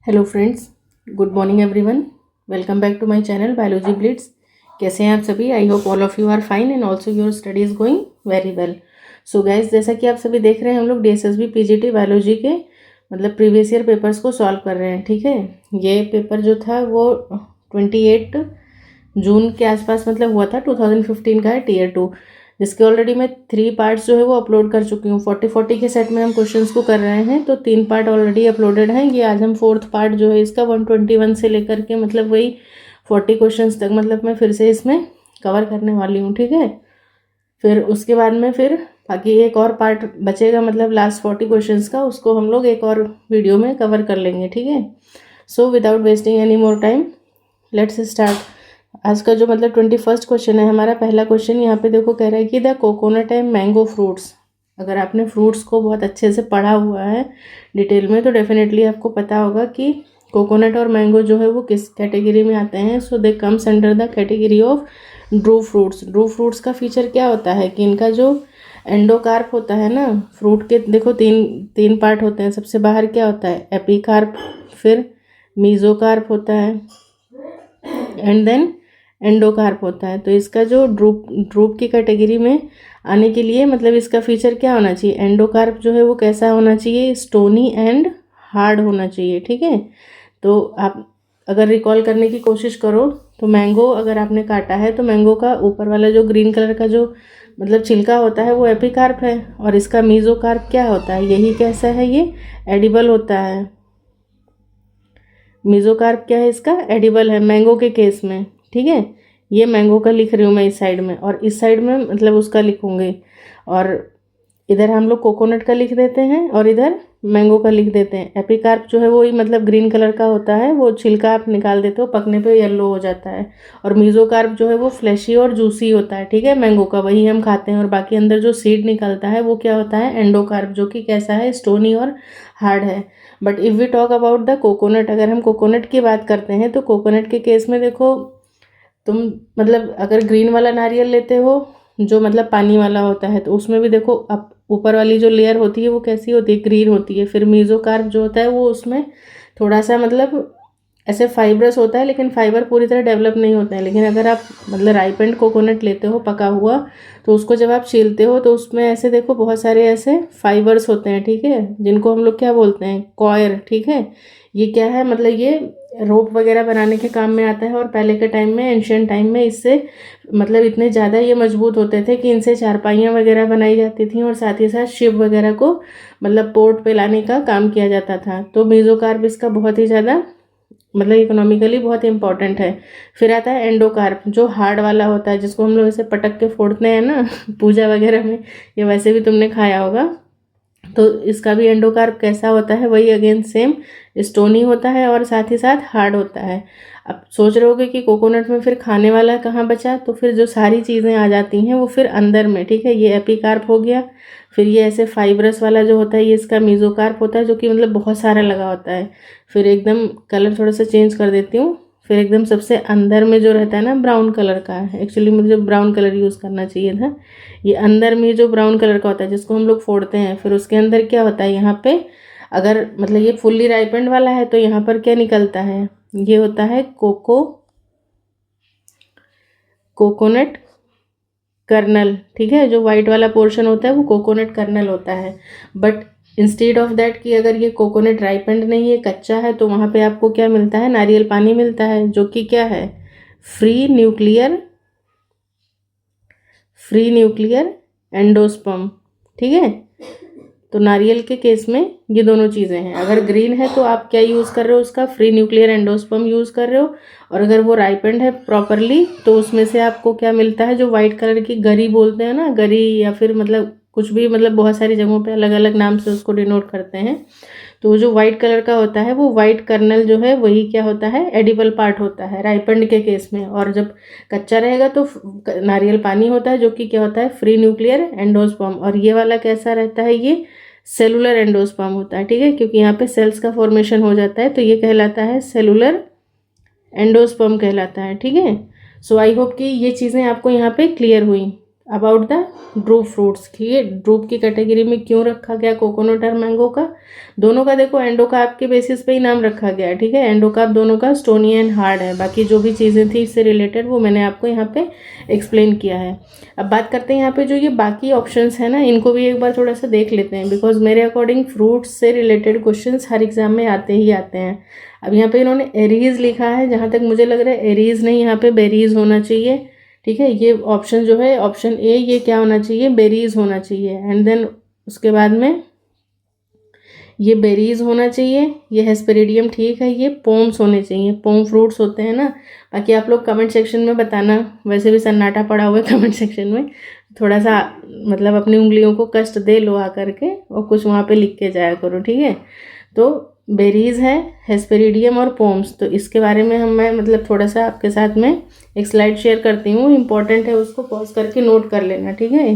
Hello friends, good morning everyone. Welcome back to my channel biology blitz. कैसे हैं आप सभी? I hope all of you are fine and also your study is going very well. So guys, जैसा कि आप सभी देख रहे हैं, हम लोग DSSB PGT बायोलॉजी के प्रीवियस ईयर पेपर्स को सॉल्व कर रहे हैं। ठीक है, ये पेपर जो था वो 28 जून के आसपास हुआ था, 2015 का है, Tier 2, जिसके ऑलरेडी मैं 3 पार्ट्स जो है वो अपलोड कर चुकी हूँ। 40 के सेट में हम क्वेश्चंस को कर रहे हैं, तो 3 पार्ट ऑलरेडी अपलोडेड हैं। ये आज हम 4th पार्ट जो है इसका 121 से लेकर के वही 40 क्वेश्चंस तक मैं फिर से इसमें कवर करने वाली हूँ। ठीक है, फिर उसके बाद में फिर बाकी एक और पार्ट बचेगा, लास्ट 40 क्वेश्चंस का, उसको हम लोग एक और वीडियो में कवर कर लेंगे। ठीक है, so without wasting any more time let's start. आज का जो 21st क्वेश्चन है हमारा, पहला क्वेश्चन यहाँ पे देखो, कह रहा है कि the coconut and mango fruits. अगर आपने फ्रूट्स को बहुत अच्छे से पढ़ा हुआ है डिटेल में, तो डेफिनेटली आपको पता होगा कि कोकोनट और मैंगो जो है वो किस कैटेगरी में आते हैं। So they comes under the category of drupe fruits. Drupe fruits का फीचर क्या होता है कि इनका जो एंडोकार्प होता है ना, फ्रूट के देखो तीन पार्ट होते हैं। सबसे बाहर क्या होता है? एपिकार्प, फिर मीजोकार्प होता है, एंड देन एंडोकार्प होता है। तो इसका जो ड्रूप की कैटेगरी में आने के लिए इसका फीचर क्या होना चाहिए? एंडोकार्प जो है वो कैसा होना चाहिए? स्टोनी एंड हार्ड होना चाहिए। ठीक है, तो आप अगर रिकॉल करने की कोशिश करो तो मैंगो अगर आपने काटा है तो मैंगो का ऊपर वाला जो ग्रीन कलर का जो छिलका होता है वो एपिकार्प है, और इसका मीजोकार्प क्या होता है? यही कैसा है? ये एडिबल होता है। मीजोकार्प क्या है? इसका एडिबल है मैंगो के केस में। ठीक है, ये मैंगो का लिख रही हूँ मैं इस साइड में, और इस साइड में उसका लिखूंगी, और इधर हम लोग कोकोनट का लिख देते हैं और इधर मैंगो का लिख देते हैं। एपिकार्प जो है वो ही ग्रीन कलर का होता है, वो छिलका आप निकाल देते हो, पकने पे येलो हो जाता है। और मीजोकार्प जो है वो फ्लैशी और जूसी होता है। ठीक है, मैंगो का वही हम खाते हैं, और बाकी अंदर जो सीड निकलता है वो क्या होता है? एंडोकार्प, जो कि कैसा है? स्टोनी और हार्ड है। But if we talk about the coconut, अगर हम कोकोनट की बात करते हैं तो कोकोनट के केस में देखो, तुम अगर ग्रीन वाला नारियल लेते हो जो पानी वाला होता है, तो उसमें भी देखो अब ऊपर वाली जो लेयर होती है वो कैसी होती है? ग्रीन होती है। फिर मीजोकार्प जो होता है वो उसमें थोड़ा सा ऐसे फाइब्रस होता है, लेकिन फाइबर पूरी तरह डेवलप नहीं होता है। लेकिन अगर आप राइपेंड कोकोनट लेते हो पका हुआ, तो उसको जब आप छीलते हो तो उसमें ऐसे देखो बहुत सारे ऐसे फाइबर्स होते हैं। ठीक है, जिनको हम लोग क्या बोलते हैं? कॉयर। ठीक है, ये क्या है? ये रोप वगैरह बनाने के काम में आता है, और पहले के टाइम में, एंशियंट टाइम में, इससे इतने ज़्यादा ये मजबूत होते थे कि इनसे चारपाइयाँ वगैरह बनाई जाती थी, और साथ ही साथ शिप वगैरह को पोर्ट पे लाने का काम किया जाता था। तो मीजोकार्प इसका बहुत ही ज़्यादा इकोनॉमिकली बहुत इंपॉर्टेंट है। फिर आता है एंडोकार्प, जो हार्ड वाला होता है, जिसको हम लोग ऐसे पटक के फोड़ते हैं ना पूजा वगैरह में, या वैसे भी तुमने खाया होगा। तो इसका भी एंडोकार्प कैसा होता है? वही अगेन सेम स्टोनी होता है और साथ ही साथ हार्ड होता है। अब सोच रहे होगे कि कोकोनट में फिर खाने वाला कहाँ बचा? तो फिर जो सारी चीज़ें आ जाती हैं वो फिर अंदर में। ठीक है, ये एपिकार्प हो गया, फिर ये ऐसे फाइब्रस वाला जो होता है ये इसका मीजोकार्प होता है, जो कि बहुत सारा लगा होता है। फिर एकदम कलर थोड़ा सा चेंज कर देती हूँ, फिर एकदम सबसे अंदर में जो रहता है ना, ब्राउन कलर का, एक्चुअली मुझे ब्राउन कलर यूज़ करना चाहिए था। ये अंदर में जो ब्राउन कलर का होता है जिसको हम लोग फोड़ते हैं, फिर उसके अंदर क्या होता है? यहाँ पे अगर ये फुल्ली राइपेंड वाला है तो यहाँ पर क्या निकलता है? ये होता है कोकोनट कर्नल। ठीक है, जो वाइट वाला पोर्शन होता है वो कोकोनट कर्नल होता है। बट इंस्टेड ऑफ दैट कि अगर ये कोकोनट राइपेंड नहीं है, कच्चा है, तो वहाँ पे आपको क्या मिलता है? नारियल पानी मिलता है, जो कि क्या है? Free nuclear endosperm. ठीक है, तो नारियल के केस में ये दोनों चीज़ें हैं। अगर ग्रीन है तो आप क्या यूज़ कर रहे हो? उसका फ्री न्यूक्लियर एंडोस्पर्म यूज़ कर रहे हो, और अगर वो राइपेंड है प्रॉपरली तो उसमें से आपको क्या मिलता है? जो वाइट कलर की गरी बोलते हैं ना, गरी, या फिर कुछ भी, बहुत सारी जगहों पे अलग अलग नाम से उसको डिनोट करते हैं। तो जो वाइट कलर का होता है वो वाइट कर्नल जो है वही क्या होता है? एडिबल पार्ट होता है राइपेंड के केस में। और जब कच्चा रहेगा तो नारियल पानी होता है, जो कि क्या होता है? Free nuclear endosperm. और ये वाला कैसा रहता है? ये सेलुलर एंडोस्पर्म होता है। ठीक है, क्योंकि यहाँ पे सेल्स का फॉर्मेशन हो जाता है, तो ये कहलाता है सेलुलर एंडोस्पर्म कहलाता है। ठीक है, सो आई होप कि ये चीज़ें आपको यहाँ पे क्लियर हुई। अबाउट द ड्रूप फ्रूट्स, ठीक है। ड्रूप की कैटेगरी में क्यों रखा गया कोकोनट और मैंगो का, दोनों का देखो एंडोकार्प के बेसिस पे ही नाम रखा गया है, ठीक है। एंडोकार्प दोनों का स्टोनी एंड हार्ड है, बाकी जो भी चीज़ें थी इससे रिलेटेड वो मैंने आपको यहाँ पे एक्सप्लेन किया है। अब बात करते हैं यहाँ पे जो ये बाकी ऑप्शंस है ना, इनको भी एक बार थोड़ा सा देख लेते हैं, बिकॉज मेरे अकॉर्डिंग फ्रूट्स से रिलेटेड क्वेश्चन हर एग्जाम में आते ही आते हैं। अब यहाँ पे इन्होंने एरीज लिखा है, जहाँ तक मुझे लग रहा है एरीज नहीं, यहाँ पे बेरीज होना चाहिए, ठीक है। ये ऑप्शन जो है ऑप्शन ए, ये क्या होना चाहिए, बेरीज होना चाहिए। एंड देन उसके बाद में ये बेरीज होना चाहिए, ये हेस्पेरिडियम, ठीक है। ये पोम्स होने चाहिए, पोम फ्रूट्स होते हैं ना। बाकी आप लोग कमेंट सेक्शन में बताना, वैसे भी सन्नाटा पड़ा हुआ है कमेंट सेक्शन में, थोड़ा सा मतलब अपनी उंगलियों को कष्ट दे लो आ करके और कुछ वहाँ पे लिख के जाया करो, ठीक है। तो बेरीज है, हेस्पेरिडियम और पोम्स, तो इसके बारे में मैं मतलब थोड़ा सा आपके साथ में एक स्लाइड शेयर करती हूँ, इंपॉर्टेंट है, उसको पॉज करके नोट कर लेना, ठीक है,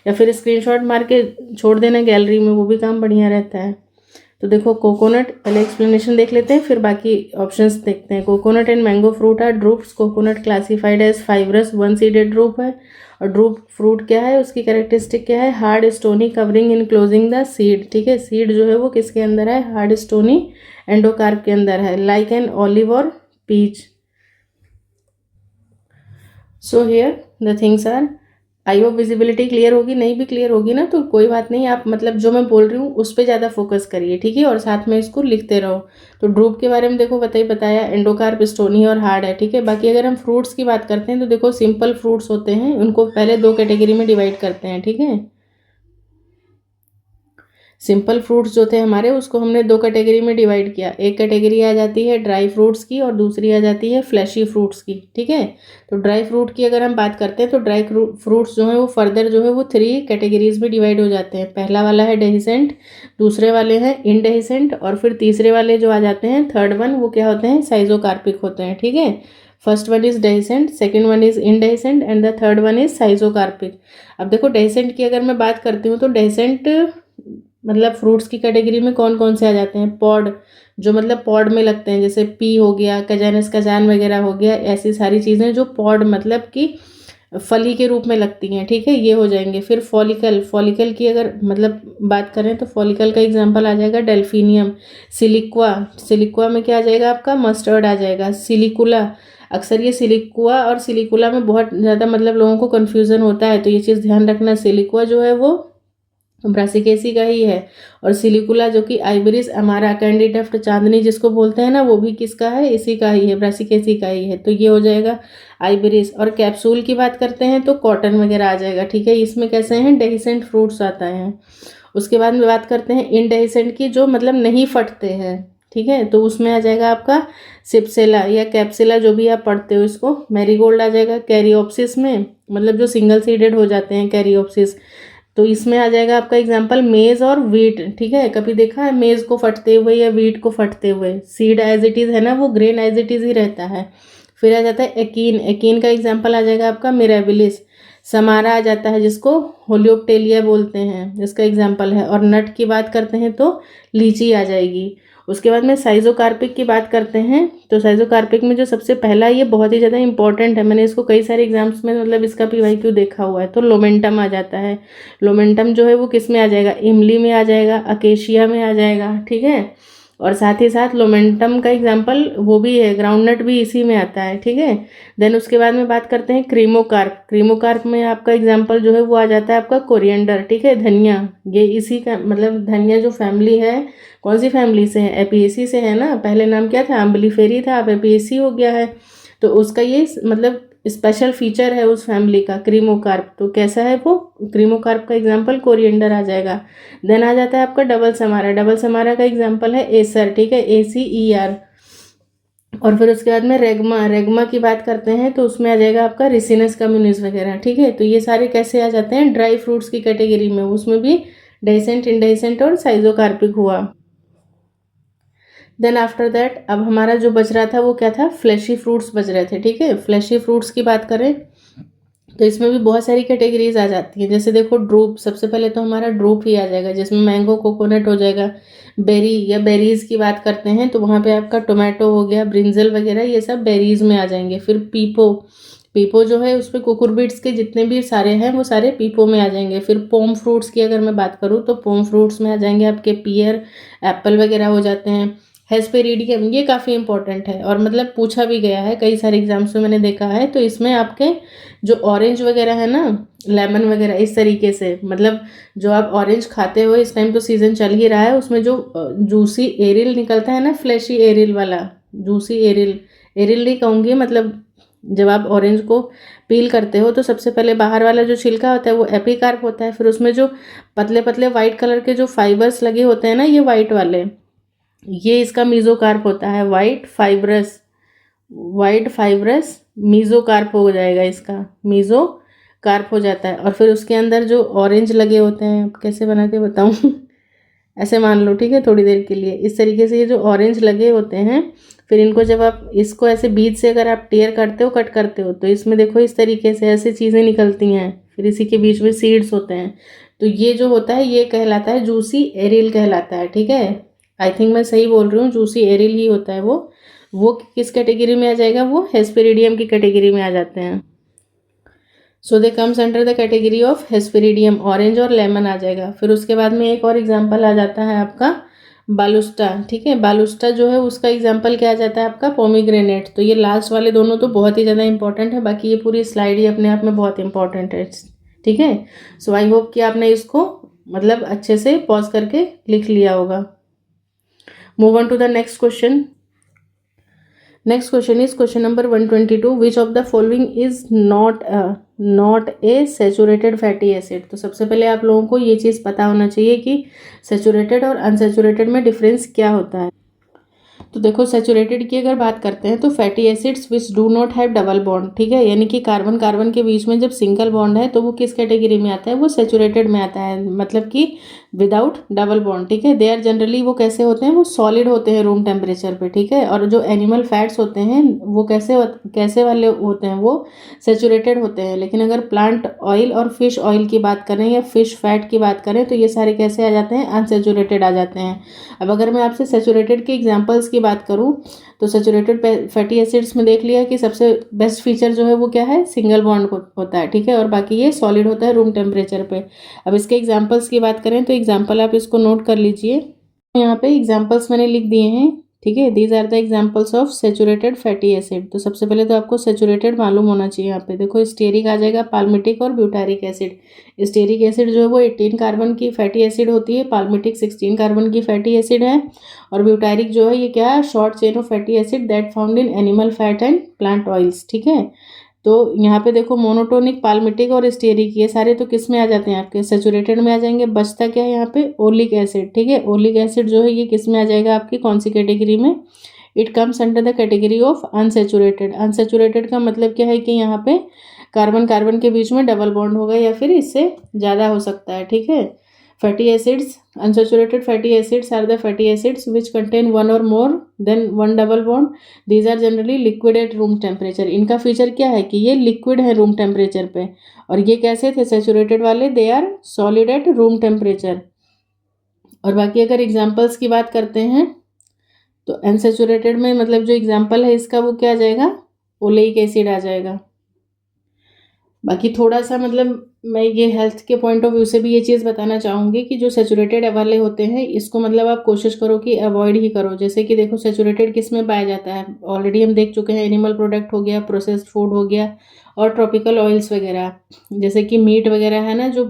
या फिर स्क्रीनशॉट मार के छोड़ देना गैलरी में, वो भी काम बढ़िया रहता है। तो देखो कोकोनट, पहले एक्सप्लेनेशन देख लेते हैं फिर बाकी ऑप्शंस देखते हैं। Coconut and mango fruit are drupes. Coconut classified as fibrous one seeded drupe है, और ड्रूप फ्रूट क्या है, उसकी कैरेक्टरिस्टिक क्या है, hard stony covering enclosing the seed, ठीक है। सीड जो है वो किसके अंदर है, हार्ड स्टोनी एंडोकार्प के अंदर है, लाइक एन ऑलिव और peach. So here the things are, I hope visibility clear होगी, नहीं भी क्लियर होगी ना तो कोई बात नहीं, आप मतलब जो मैं बोल रही हूँ उस पर ज़्यादा फोकस करिए, ठीक है, और साथ में इसको लिखते रहो। तो ड्रूप के बारे में देखो बताया एंडोकार्प स्टोनी और हार्ड है, ठीक है। बाकी अगर हम फ्रूट्स की बात करते हैं तो देखो सिंपल फ्रूट्स होते हैं, उनको पहले दो कैटेगरी में डिवाइड करते हैं, ठीक है। सिंपल फ्रूट्स जो थे हमारे, उसको हमने दो कैटेगरी में डिवाइड किया, एक कैटेगरी आ जाती है ड्राई फ्रूट्स की और दूसरी आ जाती है फ्लैशी फ्रूट्स की, ठीक है। तो ड्राई फ्रूट की अगर हम बात करते हैं तो ड्राई फ्रूट्स जो है वो फर्दर जो है वो 3 कैटेगरीज में डिवाइड हो जाते हैं। पहला वाला है डेहिसेंट, दूसरे वाले हैं इनडेहिसेंट, और फिर तीसरे वाले जो आ जाते हैं थर्ड वन, वो क्या होते हैं, साइजोकार्पिक होते हैं, ठीक है। First one is dehiscent, second one is indehiscent and the third one is schizocarpic. अब देखो डेहिसेंट की अगर मैं बात करती हूँ तो डेहिसेंट मतलब फ्रूट्स की कैटेगरी में कौन कौन से आ जाते हैं, पॉड, जो मतलब पॉड में लगते हैं, जैसे पी हो गया, कजानस कजान वगैरह हो गया, ऐसी सारी चीज़ें जो पॉड मतलब कि फली के रूप में लगती हैं, ठीक है, ये हो जाएंगे। फिर फॉलिकल, फॉलिकल की अगर मतलब बात करें तो फॉलिकल का एग्जांपल आ जाएगा डेल्फिनियम। सिलिक्वा, सिलिक्वा में क्या आ जाएगा आपका, मस्टर्ड आ जाएगा। सिलिकुला, अक्सर ये सिलिक्वा और सिलिकुला में बहुत ज़्यादा मतलब लोगों को कन्फ्यूज़न होता है, तो ये चीज़ ध्यान रखना, सिलिक्वा जो है वो ब्रासिकेसी का ही है, और सिलिकुला जो कि आइबरिस अमारा, कैंडी डफ्ट, चांदनी जिसको बोलते हैं ना, वो भी किसका है, इसी का ही है, ब्रासिकेसी का ही है, तो ये हो जाएगा आइबरिस। और कैप्सूल की बात करते हैं तो कॉटन वगैरह आ जाएगा, ठीक है। इसमें कैसे हैं, डेहिसेंट फ्रूट्स आता है। उसके बाद में बात करते हैं इनडेहिसेंट की, जो मतलब नहीं फटते हैं, ठीक है, तो उसमें आ जाएगा आपका सिप्सेला या कैप्सिला, जो भी आप पढ़ते हो इसको। मैरीगोल्ड आ जाएगा कैरियोप्सिस में, मतलब जो सिंगल सीडेड हो जाते हैं कैरियोप्सिस, तो इसमें आ जाएगा आपका एग्जाम्पल मेज और वीट, ठीक है। कभी देखा है मेज को फटते हुए या वीट को फटते हुए, सीड एज इट इज़ है ना, वो ग्रेन एज इट इज़ ही रहता है। फिर आ जाता है एकीन, एकीन का एग्जाम्पल आ जाएगा आपका मिराबिलिस। समारा आ जाता है जिसको होलियोप्टेलिया बोलते हैं, इसका एग्जाम्पल है। और नट की बात करते हैं तो लीची आ जाएगी। उसके बाद में साइजोकार्पिक की बात करते हैं तो साइजोकार्पिक में जो सबसे पहला, ये बहुत ही ज़्यादा इंपॉर्टेंट है, मैंने इसको कई सारे एग्जाम्स में मतलब इसका PYQ देखा हुआ है, तो लोमेंटम आ जाता है। लोमेंटम जो है वो किस में आ जाएगा, इमली में आ जाएगा, अकेशिया में आ जाएगा, ठीक है। और साथ ही साथ लोमेंटम का एग्जाम्पल वो भी है, ग्राउंडनट भी इसी में आता है, ठीक है। देन उसके बाद में बात करते हैं क्रीमोकार्प। क्रीमोकार्प में आपका एग्जाम्पल जो है वो आ जाता है आपका कोरिएंडर, ठीक है, धनिया। ये इसी का मतलब धनिया जो फैमिली है, कौन सी फैमिली से है, एपिएसी से है ना। पहले नाम क्या था, अम्बलीफेरी था, अब एपिएसी हो गया है, तो उसका ये मतलब स्पेशल फीचर है उस फैमिली का, क्रीमोकार्प। तो कैसा है वो, क्रीमोकार्प का एग्जाम्पल कोरिएंडर आ जाएगा। देन आ जाता है आपका डबल समारा, डबल समारा का एग्जाम्पल है एसर, ठीक है, ACER। और फिर उसके बाद में रेगमा, रेगमा की बात करते हैं तो उसमें आ जाएगा आपका रिसिनस कम्युनिस वगैरह, ठीक है। तो ये सारे कैसे आ जाते हैं, ड्राई फ्रूट्स की कैटेगरी में, उसमें भी डेहिसेंट, इनडेहिसेंट और साइजोकार्पिक हुआ। देन आफ्टर दैट अब हमारा जो बच रहा था वो क्या था, फ्लैशी फ्रूट्स बच रहे थे, ठीक है। फ्लैशी फ्रूट्स की बात करें तो इसमें भी बहुत सारी कैटेगरीज आ जाती हैं। जैसे देखो ड्रूप, सबसे पहले तो हमारा ड्रूप ही आ जाएगा, जिसमें मैंगो, कोकोनट हो जाएगा। बेरी या बेरीज की बात करते हैं तो वहाँ पे आपका टोमेटो हो गया, ब्रिंजल वगैरह, ये सब बेरीज में आ जाएंगे। फिर पीपो, पीपो जो है उसपे कुकुरबिट्स के जितने भी सारे हैं वो सारे पीपो में आ जाएंगे। फिर पोम फ्रूट्स की अगर मैं बात करूँ तो पोम फ्रूट्स में आ जाएंगे आपके पियर, एप्पल वगैरह हो जाते हैं। हेस्पेरिडियम ये काफ़ी इंपॉर्टेंट है और मतलब पूछा भी गया है कई सारे एग्जाम्स में मैंने देखा है। तो इसमें आपके जो ऑरेंज वगैरह है ना, लेमन वगैरह इस तरीके से, मतलब जो आप ऑरेंज खाते हो इस टाइम तो सीज़न चल ही रहा है, उसमें जो जूसी एरिल निकलता है ना, फ्लैशी एरिल वाला, जूसी एरिल, एरिल नहीं कहूँगी, मतलब जब आप ऑरेंज को पील करते हो तो सबसे पहले बाहर वाला जो छिलका होता है वो एपिकार्प होता है। फिर उसमें जो पतले पतले वाइट कलर के जो फाइबर्स लगे होते हैं ना, ये वाइट वाले, ये इसका मीजोकार्प होता है। वाइट फाइब्रस मीजोकार्प हो जाएगा, इसका मीजोकार्प हो जाता है। और फिर उसके अंदर जो ऑरेंज लगे होते हैं, कैसे बना के बताऊँ ऐसे मान लो, ठीक है, थोड़ी देर के लिए इस तरीके से ये जो ऑरेंज लगे होते हैं, फिर इनको जब आप इसको ऐसे बीच से अगर आप टेयर करते हो, कट करते हो, तो इसमें देखो इस तरीके से ऐसी चीज़ें निकलती हैं। फिर इसी के बीच में सीड्स होते हैं। तो ये जो होता है ये कहलाता है जूसी एरिल कहलाता है, ठीक है। आई थिंक मैं सही बोल रही हूँ, जूसी एरिल ही होता है वो किस कैटेगरी में आ जाएगा, वो हेस्पेरिडियम की कैटेगरी में आ जाते हैं। So they comes under the category of hesperidium, orange और लेमन आ जाएगा। फिर उसके बाद में एक और एग्जाम्पल आ जाता है आपका बालुस्टा, ठीक है। बालुस्टा जो है उसका एग्जाम्पल क्या आ जाता है आपका, पोमीग्रेनेट। तो ये लास्ट वाले दोनों तो बहुत ही ज़्यादा इंपॉर्टेंट है, बाकी ये पूरी स्लाइड ही अपने आप में बहुत इंपॉर्टेंट है, ठीक है। सो आई होप कि आपने इसको मतलब अच्छे से पॉज करके लिख लिया होगा। Move on to the next question. Next question is question number 122, which of the following is not a saturated fatty acid. तो सबसे पहले आप लोगों को ये चीज़ पता होना चाहिए कि सैचुरेटेड और अनसैचुरेटेड में डिफरेंस क्या होता है। तो देखो सैचुरेटेड की अगर बात करते हैं तो fatty acids which do not have double bond, ठीक है, यानी कि कार्बन कार्बन के बीच में जब सिंगल बॉन्ड है तो वो किस कैटेगरी में आता है, वो सैचुरेटेड में आता है, मतलब कि विदाउट डबल बॉन्ड, ठीक है। दे आर जनरली वो कैसे होते हैं, वो सॉलिड होते हैं रूम टेम्परेचर पे, ठीक है। और जो एनिमल फैट्स होते हैं वो कैसे वाले होते हैं, वो सैचुरेटेड होते हैं। लेकिन अगर प्लांट ऑयल और फिश ऑयल की बात करें या फिश फैट की बात करें तो ये सारे कैसे आ जाते हैं, अनसैचुरेटेड आ जाते हैं। अब अगर मैं आपसे सैचुरेटेड के एग्जांपल्स की बात करूं तो सैचुरेटेड फैटी एसिड्स में देख लिया कि सबसे बेस्ट फीचर जो है वो क्या है, सिंगल बॉन्ड होता है, ठीक है। और बाकी ये सॉलिड होता है रूम टेम्परेचर पे। अब इसके एग्जांपल्स की बात करें तो एग्जांपल आप इसको नोट कर लीजिए, यहाँ पे एग्जांपल्स मैंने लिख दिए हैं, ठीक है। These are the examples of saturated fatty acid. तो सबसे पहले तो आपको सैचुरेटेड मालूम होना चाहिए। यहाँ पे देखो स्टेरिक आ जाएगा, पाल्मिटिक और ब्यूटारिक एसिड। स्टेरिक एसिड जो है वो 18 कार्बन की फैटी एसिड होती है, पाल्मिटिक 16 कार्बन की फैटी एसिड है, और ब्यूटारिक जो है ये क्या है, short chain of fatty acid that found in animal fat and plant oils, ठीक है। तो यहाँ पे देखो मोनोटोनिक, पाल्मिटिक और स्टेरिक ये सारे तो किस में आ जाते हैं, आपके सैचुरेटेड में आ जाएंगे। बचता क्या है यहाँ पे, ओलिक एसिड, ठीक है। ओलिक एसिड जो है ये किस में आ जाएगा, आपकी कौन सी कैटेगरी में, it comes under the category of unsaturated. Unsaturated का मतलब क्या है कि यहाँ पे कार्बन कार्बन के बीच में डबल बॉन्ड होगा या फिर इससे ज़्यादा हो सकता है, ठीक है। Fatty acids, unsaturated fatty acids are the fatty acids which contain one or more than one double bond. These are generally liquid at room temperature. इनका फीचर क्या है कि ये लिक्विड है रूम टेम्परेचर पे। और ये कैसे थे सैचुरेटेड वाले, they are solid at room temperature. और बाकी अगर एग्जाम्पल्स की बात करते हैं तो अनसैचुरेटेड में मतलब जो एग्जाम्पल है इसका वो क्या आ जाएगा, ओलेइक एसिड आ जाएगा। बाकी थोड़ा सा मतलब मैं ये हेल्थ के पॉइंट ऑफ व्यू से भी ये चीज़ बताना चाहूँगी कि जो सैचुरेटेड वाले होते हैं इसको मतलब आप कोशिश करो कि अवॉइड ही करो। जैसे कि देखो सैचुरेटेड किस में पाया जाता है, ऑलरेडी हम देख चुके हैं, एनिमल प्रोडक्ट हो गया, प्रोसेस्ड फूड हो गया, और ट्रॉपिकल ऑयल्स वगैरह, जैसे कि मीट वगैरह है ना, जो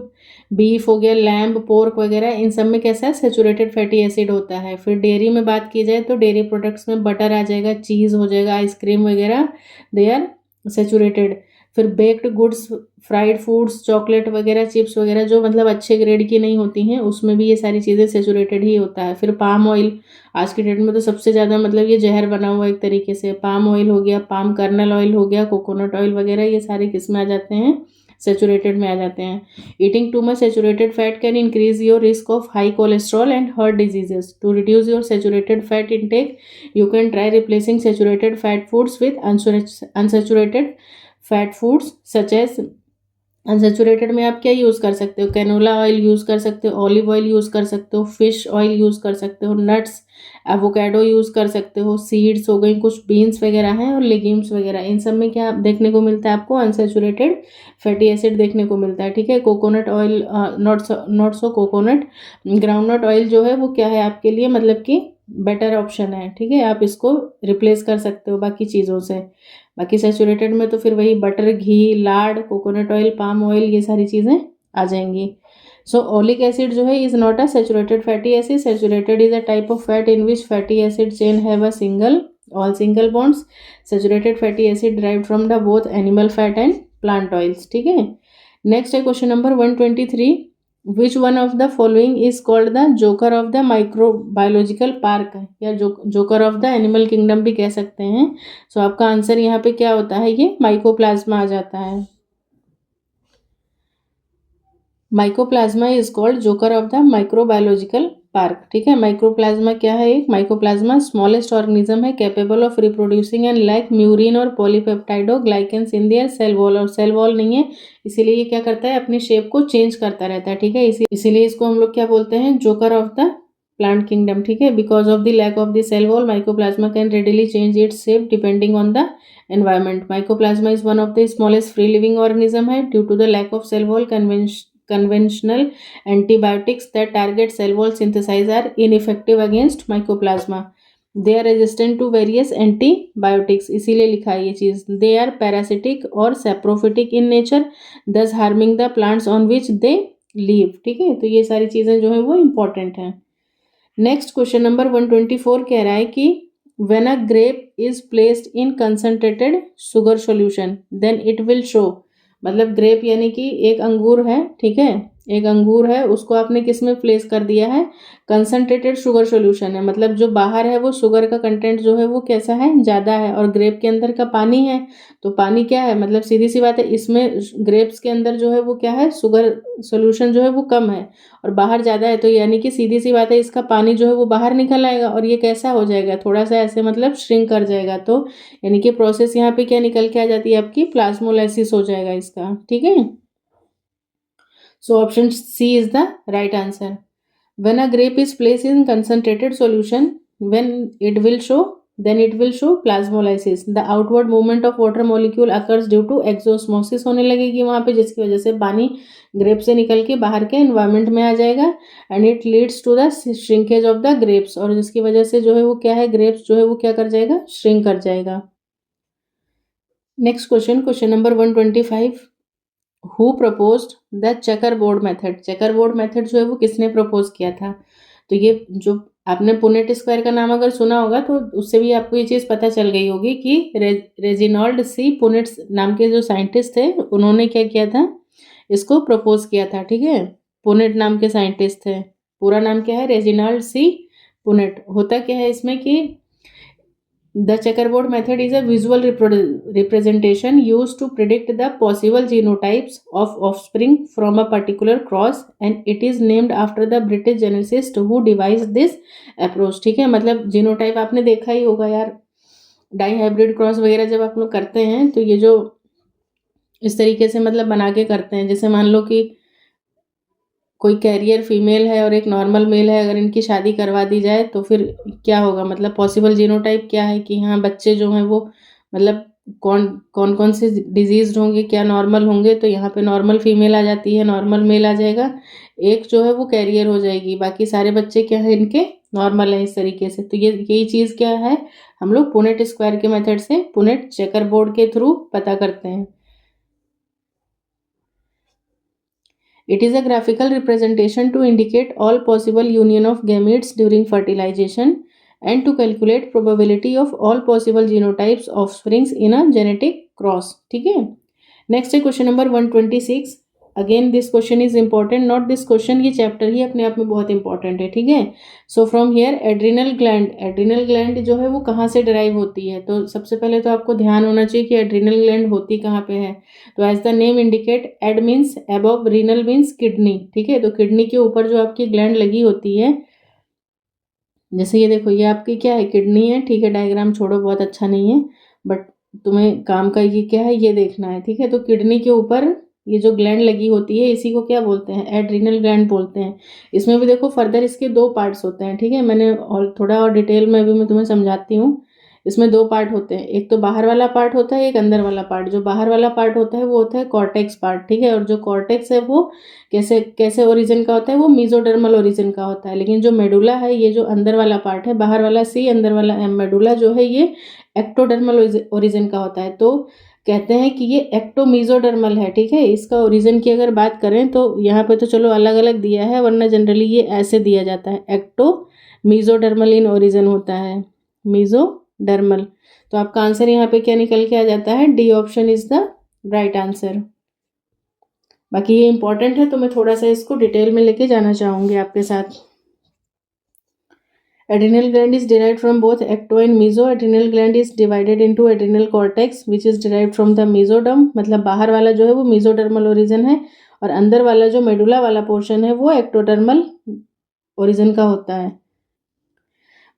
बीफ हो गया, लैम्ब, पोर्क वगैरह, इन सब में कैसा है, सैचुरेटेड फैटी एसिड होता है। फिर डेयरी में बात की जाए तो डेयरी प्रोडक्ट्स में बटर आ जाएगा, चीज़ हो जाएगा, आइसक्रीम वगैरह, दे आर सैचुरेटेड। फिर baked goods, fried foods, chocolate वगैरह, चिप्स वगैरह जो मतलब अच्छे ग्रेड की नहीं होती हैं उसमें भी ये सारी चीज़ें सैचुरेटेड ही होता है। फिर पाम ऑयल, आज के डेट में तो सबसे ज़्यादा मतलब ये जहर बना हुआ एक तरीके से, पाम ऑयल हो गया, पाम कर्नल ऑयल हो गया, कोकोनट ऑयल वगैरह, ये सारे किस में आ जाते हैं, सैचुरेटेड में आ जाते हैं। Eating too much saturated fat can increase your risk of high cholesterol and heart diseases. To reduce your saturated fat intake you can try replacing saturated fat foods with unsaturated fat foods such as unsaturated में आप क्या use कर सकते हो, canola oil use कर सकते हो, olive oil use कर सकते हो, फिश ऑयल यूज़ कर सकते हो, नट्स, एवोकाडो यूज़ कर सकते हो, सीड्स हो गई, कुछ बीन्स वगैरह हैं और लेग्यूम्स वगैरह, इन सब में क्या देखने को मिलता है आपको, अनसेचुरेटेड फैटी एसिड देखने को मिलता है। ठीक है, coconut oil, not so coconut, groundnut oil जो है वो क्या है आपके लिए, मतलब कि बेटर ऑप्शन है। ठीक है, आप इसको रिप्लेस कर सकते हो बाकी चीज़ों से। बाकी सैचुरेटेड में तो फिर वही बटर, घी, लाड, कोकोनट ऑयल, पाम ऑयल, ये सारी चीज़ें आ जाएंगी। सो ओलिक एसिड जो है is not a saturated fatty acid. Saturated is a type of fat in which fatty acid chain have a single bonds. Saturated fatty acid derived from the both animal fat and plant oils. ठीक है, next है question number 123, which one of the following is called the joker of the microbiological park, या joker of the animal kingdom भी कह सकते हैं। सो आपका answer यहाँ पे क्या होता है, ये माइकोप्लाज्मा आ जाता है। Mycoplasma is called joker of the microbiological park. ठीक है, माइक्रोप्लाज्मा क्या है, एक माइकोप्लाज्मा स्मॉलेस्ट ऑर्गेनिज्म है capable of reproducing and like murein और polypeptidoglycans in their cell wall, और सेल वॉल नहीं है इसीलिए ये क्या करता है, अपनी शेप को चेंज करता रहता है। ठीक है, इसीलिए इसको हम लोग क्या बोलते हैं, joker of the plant kingdom. ठीक है, because of the lack of the cell wall mycoplasma can readily change its shape depending on the environment. Mycoplasma is one of the smallest free living organism है due to the lack of cell wall. Conventional antibiotics that target cell wall synthesis are ineffective against mycoplasma. They are resistant to various antibiotics, इसीलिए लिखा है ये चीज। They are parasitic और saprophytic in nature, thus harming the plants on which they live. ठीक है, तो ये सारी चीजें जो है वो important हैं। नेक्स्ट क्वेश्चन नंबर 124 कह रहा है कि when a grape is placed in concentrated sugar solution then it will show, मतलब ग्रेप यानी कि एक अंगूर है। ठीक है, एक अंगूर है, उसको आपने किस में प्लेस कर दिया है, कंसनट्रेटेड शुगर सॉल्यूशन है, मतलब जो बाहर है वो शुगर का कंटेंट जो है वो कैसा है, ज़्यादा है, और ग्रेप के अंदर का पानी है, तो पानी क्या है, मतलब सीधी सी बात है, इसमें ग्रेप्स के अंदर जो है वो क्या है, शुगर सॉल्यूशन जो है वो कम है और बाहर ज़्यादा है, तो यानी कि सीधी सी बात है, इसका पानी जो है वो बाहर निकल आएगा और ये कैसा हो जाएगा, थोड़ा सा ऐसे मतलब श्रिंक कर जाएगा। तो यानी कि प्रोसेस यहाँ पे क्या निकल के आ जाती है आपकी, प्लाज्मोलाइसिस हो जाएगा इसका। ठीक है, so option C is the right answer. When a grape is placed in concentrated solution, when it will show, then it will show plasmolysis. The outward movement of water molecule occurs due to exosmosis, होने लगेगी वहाँ पे, जिसकी वजह से पानी grep से निकल के बाहर के एनवायरमेंट में आ जाएगा, and it leads to the shrinkage of the grapes, और जिसकी वजह से जो है वो क्या है, ग्रेप्स जो है वो क्या कर जाएगा, श्रिंक कर जाएगा। Next question, question number 125, who proposed the checker board method. Checker board method जो है वो किसने प्रपोज किया था, तो ये जो आपने पुनेट स्क्वायर का नाम अगर सुना होगा तो उससे भी आपको ये चीज़ पता चल गई होगी कि रेजिनॉल्ड सी पुनेट नाम के जो साइंटिस्ट थे उन्होंने क्या किया था, इसको प्रपोज किया था। ठीक है, पुनेट नाम के साइंटिस्ट थे, पूरा नाम क्या है, रेजिनॉल्ड सी पुनेट। होता क्या है इसमें कि the checkerboard method is a visual representation used to predict the possible genotypes of offspring from a particular cross, and it is named after the British geneticist who devised this approach. ठीक है, मतलब genotype आपने देखा ही होगा यार, die hybrid cross वगैरह जब आप लोग करते हैं तो ये जो इस तरीके से मतलब बना के करते हैं, जैसे मान लो कि कोई कैरियर फीमेल है और एक नॉर्मल मेल है, अगर इनकी शादी करवा दी जाए तो फिर क्या होगा, मतलब पॉसिबल जीनोटाइप क्या है कि हाँ बच्चे जो हैं वो मतलब कौन से डिजीज होंगे, क्या नॉर्मल होंगे, तो यहाँ पे नॉर्मल फीमेल आ जाती है, नॉर्मल मेल आ जाएगा, एक जो है वो कैरियर हो जाएगी, बाकी सारे बच्चे क्या है इनके नॉर्मल है, इस तरीके से। तो ये यही चीज़ क्या है, हम लोग पुनेट स्क्वायर के मेथड से, पुनेट चेकर बोर्ड के थ्रू पता करते हैं। It is a graphical representation to indicate all possible union of gametes during fertilization and to calculate probability of all possible genotypes of offsprings in a genetic cross. ठीक है, next है question number 126। Again this question is important, not this question, ये chapter ही अपने आप में बहुत important है। ठीक है, so from here adrenal gland जो है वो कहाँ से डिराइव होती है, तो सबसे पहले तो आपको ध्यान होना चाहिए कि एड्रिनल ग्लैंड होती कहाँ पे है। तो as the name indicate, ad means above, renal means kidney. ठीक है, तो किडनी के ऊपर जो आपकी ग्लैंड लगी होती है, जैसे ये देखो, ये आपकी क्या है, किडनी है। ठीक है, डायग्राम छोड़ो, बहुत अच्छा नहीं है, बट तुम्हें काम का ये क्या है, ये देखना है। ठीक है, तो किडनी के ऊपर ये जो ग्लैंड लगी होती है इसी को क्या बोलते हैं, एड्रिनल ग्लैंड बोलते हैं। इसमें भी देखो फर्दर इसके 2 पार्ट्स होते हैं, ठीक है, मैंने और थोड़ा और डिटेल में अभी मैं तुम्हें समझाती हूँ। इसमें 2 पार्ट होते हैं, एक तो बाहर वाला पार्ट होता है, एक अंदर वाला पार्ट। जो बाहर वाला पार्ट होता है वो होता है कॉर्टेक्स पार्ट, ठीक है, और जो कॉर्टेक्स है वो कैसे कैसे ओरिजिन का होता है, वो मीजोडर्मल ओरिजिन का होता है। लेकिन जो मेडुला है, ये जो अंदर वाला पार्ट है, बाहर वाला सी, अंदर वाला एम, मेडुला जो है ये एक्टोडर्मल ओरिजिन का होता है। तो कहते हैं कि ये एक्टोमीजोडर्मल है, ठीक है। इसका ओरिजिन की अगर बात करें तो यहाँ पे तो चलो अलग अलग दिया है, वरना जनरली ये ऐसे दिया जाता है, एक्टो मीजोडर्मल इन ओरिजिन होता है, मीजोडर्मल। तो आपका आंसर यहाँ पे क्या निकल के आ जाता है, D option is the right answer. बाकी ये इंपॉर्टेंट है तो मैं थोड़ा सा इसको डिटेल में लेके जाना चाहूँगी आपके साथ। Adrenal gland is derived from both ecto and meso. Adrenal gland is divided into adrenal cortex which is derived from the mesoderm. मतलब बाहर वाला जो है वो mesodermal origin है और अंदर वाला जो मेडुला वाला पोर्शन है वो एक्टोडर्मल ओरिजिन का होता है।